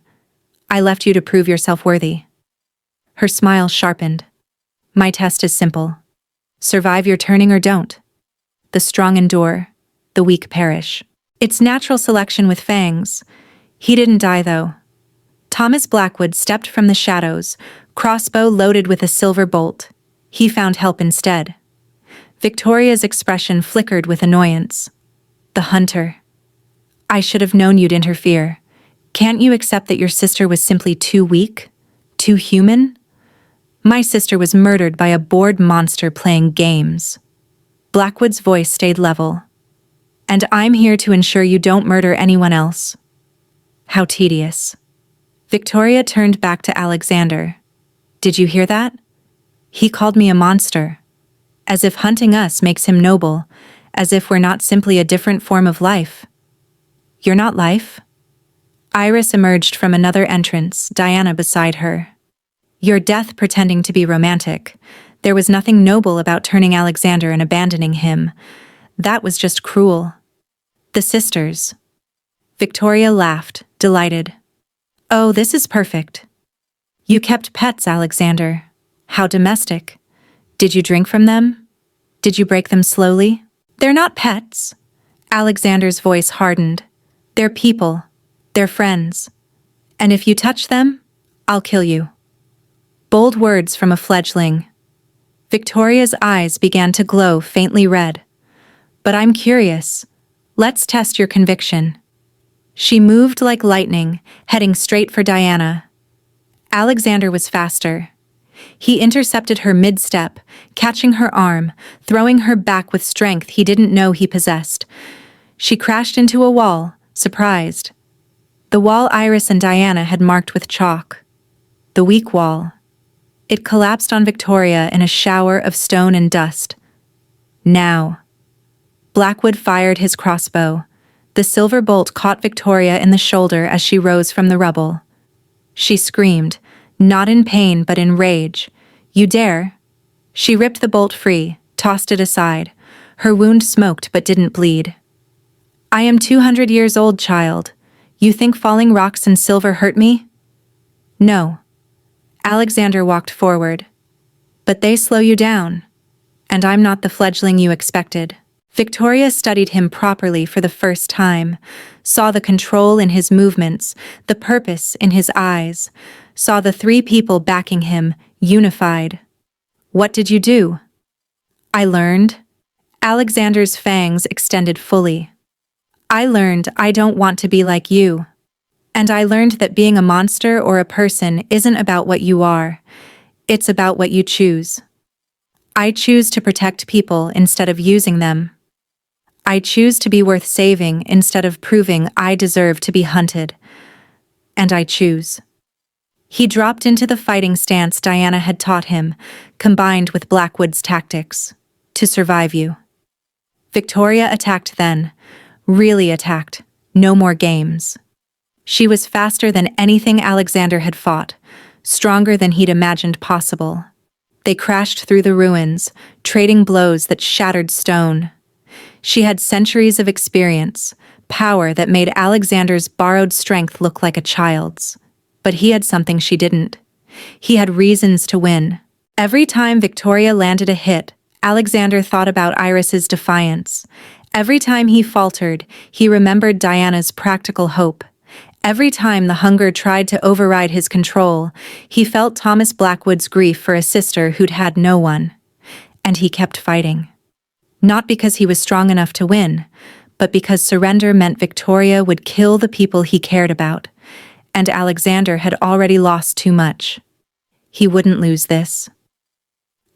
I left you to prove yourself worthy." Her smile sharpened. "My test is simple. Survive your turning or don't. The strong endure, the weak perish. It's natural selection with fangs. He didn't die, though." Thomas Blackwood stepped from the shadows, crossbow loaded with a silver bolt. He found help instead. Victoria's expression flickered with annoyance. "The hunter. I should have known you'd interfere. Can't you accept that your sister was simply too weak? Too human? My sister was murdered by a bored monster playing games." Blackwood's voice stayed level. "And I'm here to ensure you don't murder anyone else." How tedious. Victoria turned back to Alexander. "Did you hear that? He called me a monster. As if hunting us makes him noble, as if we're not simply a different form of life." "You're not life?" Iris emerged from another entrance, Diana beside her. "You're death pretending to be romantic. There was nothing noble about turning Alexander and abandoning him. That was just cruel." "The sisters." Victoria laughed, delighted. "Oh, this is perfect. You kept pets, Alexander. How domestic. Did you drink from them? Did you break them slowly?" "They're not pets." Alexander's voice hardened. "They're people. They're friends. And if you touch them, I'll kill you." Bold words from a fledgling. Victoria's eyes began to glow faintly red. "But I'm curious. Let's test your conviction." She moved like lightning, heading straight for Diana. Alexander was faster. He intercepted her mid-step, catching her arm, throwing her back with strength he didn't know he possessed. She crashed into a wall, surprised. The wall Iris and Diana had marked with chalk. The weak wall. It collapsed on Victoria in a shower of stone and dust. Now. Blackwood fired his crossbow. The silver bolt caught Victoria in the shoulder as she rose from the rubble. She screamed, not in pain but in rage. "You dare?" She ripped the bolt free, tossed it aside. Her wound smoked but didn't bleed. "I am 200 years old, child. You think falling rocks and silver hurt me?" "No." Alexander walked forward. "But they slow you down. And I'm not the fledgling you expected." Victoria studied him properly for the first time, saw the control in his movements, the purpose in his eyes, saw the three people backing him, unified. "What did you do?" "I learned." Alexander's fangs extended fully. "I learned I don't want to be like you. And I learned that being a monster or a person isn't about what you are. It's about what you choose. I choose to protect people instead of using them. I choose to be worth saving instead of proving I deserve to be hunted. And I choose." He dropped into the fighting stance Diana had taught him, combined with Blackwood's tactics. "To survive you." Victoria attacked then. Really attacked. No more games. She was faster than anything Alexander had fought, stronger than he'd imagined possible. They crashed through the ruins, trading blows that shattered stone. She had centuries of experience, power that made Alexander's borrowed strength look like a child's. But he had something she didn't. He had reasons to win. Every time Victoria landed a hit, Alexander thought about Iris's defiance. Every time he faltered, he remembered Diana's practical hope. Every time the hunger tried to override his control, he felt Thomas Blackwood's grief for a sister who'd had no one. And he kept fighting. Not because he was strong enough to win, but because surrender meant Victoria would kill the people he cared about, and Alexander had already lost too much. He wouldn't lose this.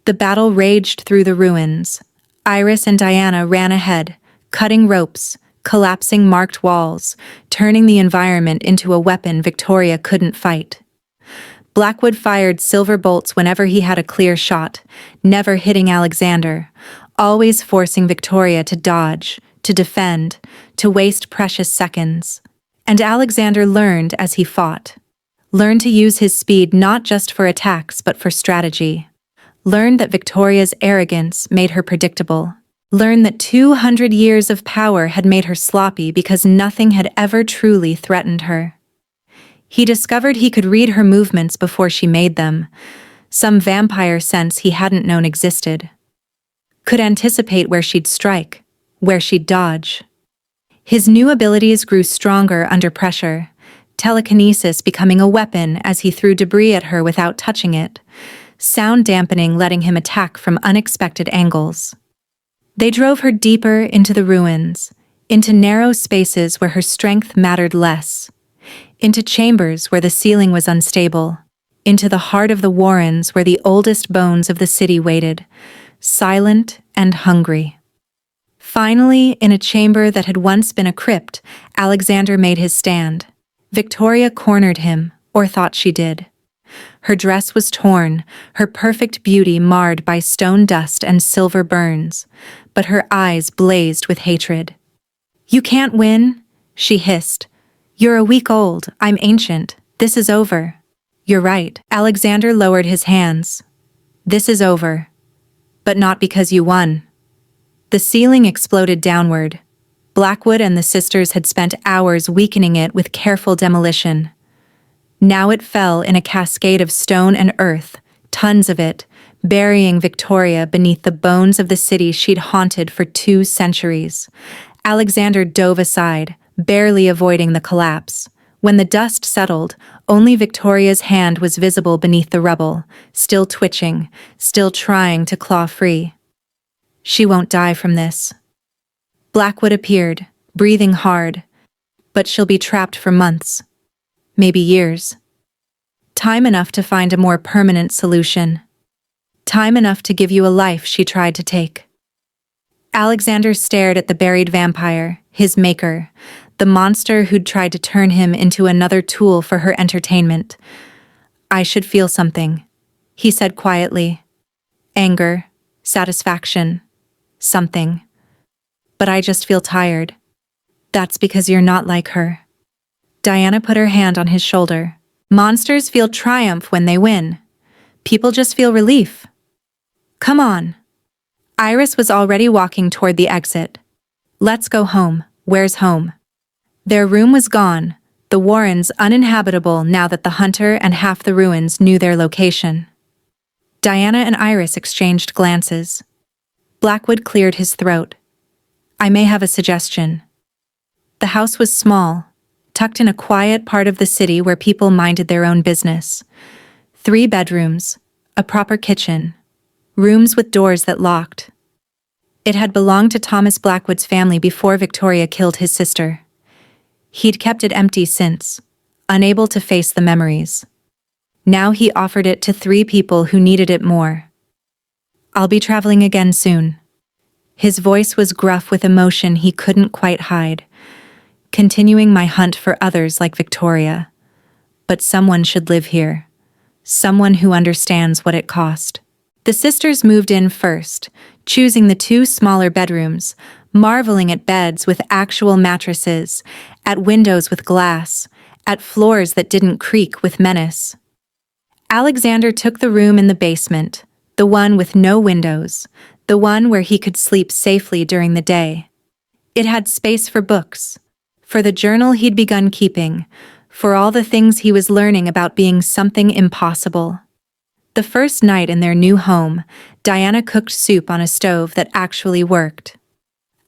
The battle raged through the ruins. Iris and Diana ran ahead, cutting ropes, collapsing marked walls, turning the environment into a weapon Victoria couldn't fight. Blackwood fired silver bolts whenever he had a clear shot, never hitting Alexander, always forcing Victoria to dodge, to defend, to waste precious seconds. And Alexander learned as he fought. Learned to use his speed not just for attacks but for strategy. Learned that Victoria's arrogance made her predictable. Learned that 200 years of power had made her sloppy because nothing had ever truly threatened her. He discovered he could read her movements before she made them, some vampire sense he hadn't known existed. Could anticipate where she'd strike, where she'd dodge. His new abilities grew stronger under pressure, telekinesis becoming a weapon as he threw debris at her without touching it, sound dampening letting him attack from unexpected angles. They drove her deeper into the ruins, into narrow spaces where her strength mattered less, into chambers where the ceiling was unstable, into the heart of the warrens where the oldest bones of the city waited, silent and hungry. Finally, in a chamber that had once been a crypt, Alexander made his stand. Victoria cornered him, or thought she did. Her dress was torn, her perfect beauty marred by stone dust and silver burns, but her eyes blazed with hatred. "You can't win," she hissed. "You're a week old, I'm ancient, this is over." "You're right." Alexander lowered his hands. "This is over. But not because you won." The ceiling exploded downward. Blackwood and the sisters had spent hours weakening it with careful demolition. Now it fell in a cascade of stone and earth, tons of it, burying Victoria beneath the bones of the city she'd haunted for 2 centuries. Alexander dove aside, barely avoiding the collapse. When the dust settled, only Victoria's hand was visible beneath the rubble, still twitching, still trying to claw free. "She won't die from this." Blackwood appeared, breathing hard. "But she'll be trapped for months. Maybe years. Time enough to find a more permanent solution. Time enough to give you a life she tried to take." Alexander stared at the buried vampire, his maker, the monster who'd tried to turn him into another tool for her entertainment. "I should feel something," he said quietly. "Anger, satisfaction, something. But I just feel tired." "That's because you're not like her." Diana put her hand on his shoulder. "Monsters feel triumph when they win. People just feel relief. Come on." Iris was already walking toward the exit. "Let's go home. Where's home?" Their room was gone, the warrens uninhabitable now that the hunter and half the ruins knew their location. Diana and Iris exchanged glances. Blackwood cleared his throat. "I may have a suggestion." The house was small, tucked in a quiet part of the city where people minded their own business. 3 bedrooms, a proper kitchen, rooms with doors that locked. It had belonged to Thomas Blackwood's family before Victoria killed his sister. He'd kept it empty since, unable to face the memories. Now he offered it to 3 people who needed it more. "I'll be traveling again soon." His voice was gruff with emotion he couldn't quite hide. "Continuing my hunt for others like Victoria. But someone should live here. Someone who understands what it cost." The sisters moved in first, choosing the 2 smaller bedrooms, marveling at beds with actual mattresses, at windows with glass, at floors that didn't creak with menace. Alexander took the room in the basement, the one with no windows, the one where he could sleep safely during the day. It had space for books, for the journal he'd begun keeping, for all the things he was learning about being something impossible. The first night in their new home, Diana cooked soup on a stove that actually worked.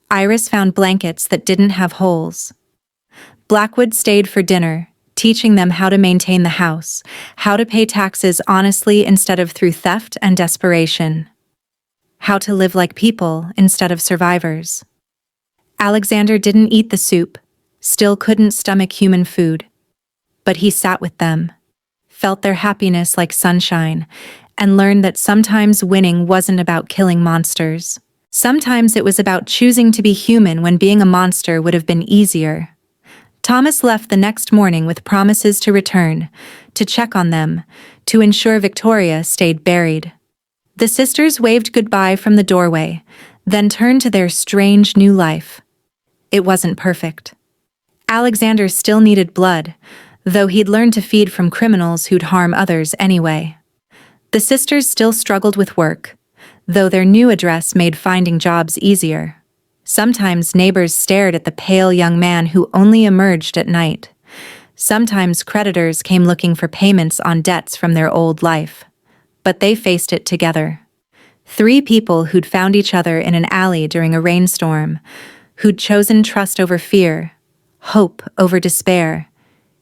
Iris found blankets that didn't have holes. Blackwood stayed for dinner, teaching them how to maintain the house, how to pay taxes honestly instead of through theft and desperation, how to live like people instead of survivors. Alexander didn't eat the soup, still couldn't stomach human food. But he sat with them, felt their happiness like sunshine, and learned that sometimes winning wasn't about killing monsters. Sometimes it was about choosing to be human when being a monster would have been easier. Thomas left the next morning with promises to return, to check on them, to ensure Victoria stayed buried. The sisters waved goodbye from the doorway, then turned to their strange new life. It wasn't perfect. Alexander still needed blood, though he'd learned to feed from criminals who'd harm others anyway. The sisters still struggled with work, though their new address made finding jobs easier. Sometimes neighbors stared at the pale young man who only emerged at night. Sometimes creditors came looking for payments on debts from their old life. But they faced it together. 3 people who'd found each other in an alley during a rainstorm, who'd chosen trust over fear, hope over despair,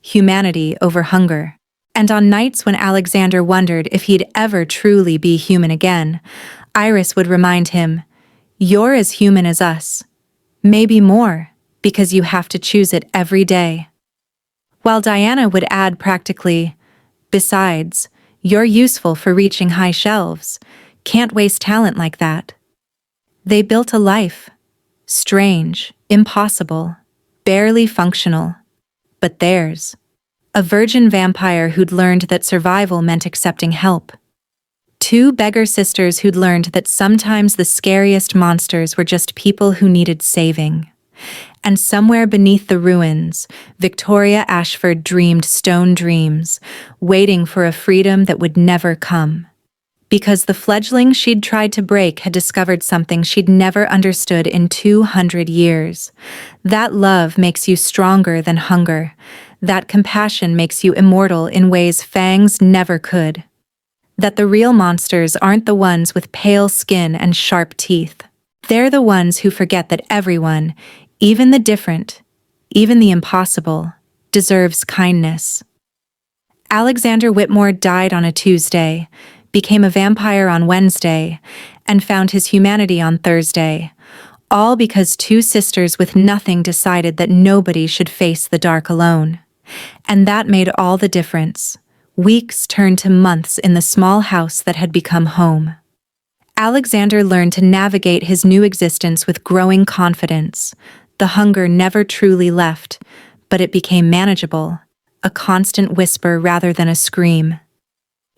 humanity over hunger. And on nights when Alexander wondered if he'd ever truly be human again, Iris would remind him, "You're as human as us. Maybe more, because you have to choose it every day." While Diana would add practically, "Besides, you're useful for reaching high shelves. Can't waste talent like that." They built a life. Strange, impossible, barely functional. But theirs. A virgin vampire who'd learned that survival meant accepting help. 2 beggar sisters who'd learned that sometimes the scariest monsters were just people who needed saving. And somewhere beneath the ruins, Victoria Ashford dreamed stone dreams, waiting for a freedom that would never come. Because the fledgling she'd tried to break had discovered something she'd never understood in 200 years. That love makes you stronger than hunger. That compassion makes you immortal in ways fangs never could. That the real monsters aren't the ones with pale skin and sharp teeth. They're the ones who forget that everyone, even the different, even the impossible, deserves kindness. Alexander Whitmore died on a Tuesday, became a vampire on Wednesday, and found his humanity on Thursday, all because 2 sisters with nothing decided that nobody should face the dark alone. And that made all the difference. Weeks turned to months in the small house that had become home. Alexander learned to navigate his new existence with growing confidence. The hunger never truly left, but it became manageable, a constant whisper rather than a scream.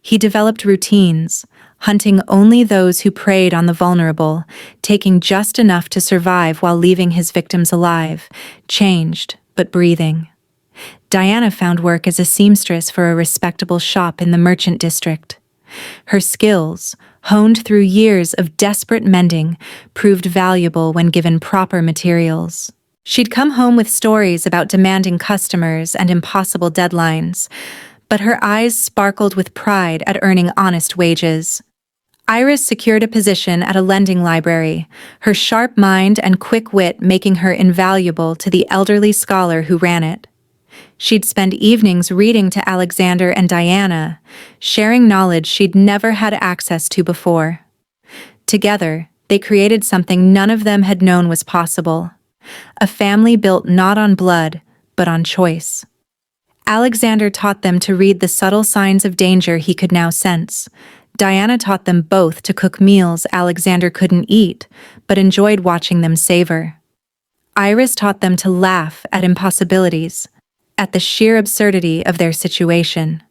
He developed routines, hunting only those who preyed on the vulnerable, taking just enough to survive while leaving his victims alive, changed, but breathing. Diana found work as a seamstress for a respectable shop in the merchant district. Her skills, honed through years of desperate mending, proved valuable when given proper materials. She'd come home with stories about demanding customers and impossible deadlines, but her eyes sparkled with pride at earning honest wages. Iris secured a position at a lending library, her sharp mind and quick wit making her invaluable to the elderly scholar who ran it. She'd spend evenings reading to Alexander and Diana, sharing knowledge she'd never had access to before. Together, they created something none of them had known was possible. A family built not on blood, but on choice. Alexander taught them to read the subtle signs of danger he could now sense. Diana taught them both to cook meals Alexander couldn't eat, but enjoyed watching them savor. Iris taught them to laugh at impossibilities, at the sheer absurdity of their situation.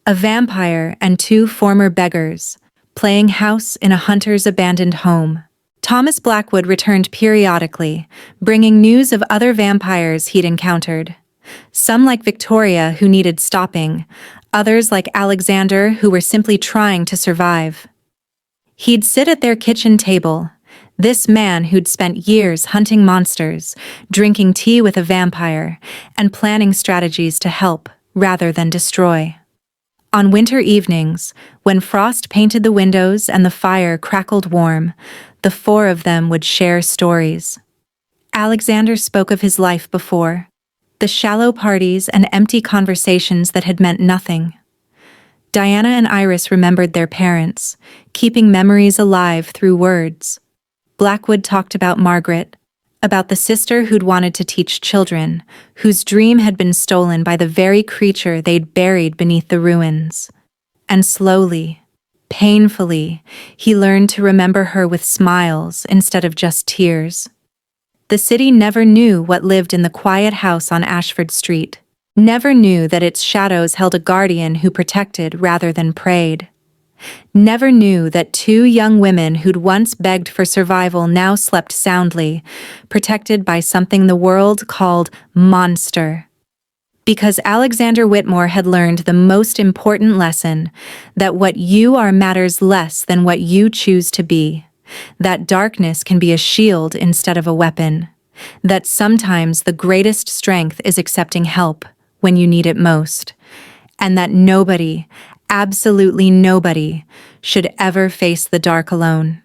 A vampire and 2 former beggars, playing house in a hunter's abandoned home. Thomas Blackwood returned periodically, bringing news of other vampires he'd encountered. Some like Victoria, who needed stopping, others like Alexander, who were simply trying to survive. He'd sit at their kitchen table, this man who'd spent years hunting monsters, drinking tea with a vampire, and planning strategies to help rather than destroy. On winter evenings, when frost painted the windows and the fire crackled warm, the 4 of them would share stories. Alexander spoke of his life before, the shallow parties and empty conversations that had meant nothing. Diana and Iris remembered their parents, keeping memories alive through words. Blackwood talked about Margaret, about the sister who'd wanted to teach children, whose dream had been stolen by the very creature they'd buried beneath the ruins. And slowly, Painfully, he learned to remember her with smiles instead of just tears. The city never knew what lived in the quiet house on Ashford Street, never knew that its shadows held a guardian who protected rather than prayed, never knew that two young women who'd once begged for survival now slept soundly, protected by something the world called monster. Because Alexander Whitmore had learned the most important lesson, that what you are matters less than what you choose to be, that darkness can be a shield instead of a weapon, that sometimes the greatest strength is accepting help when you need it most, and that nobody, absolutely nobody, should ever face the dark alone.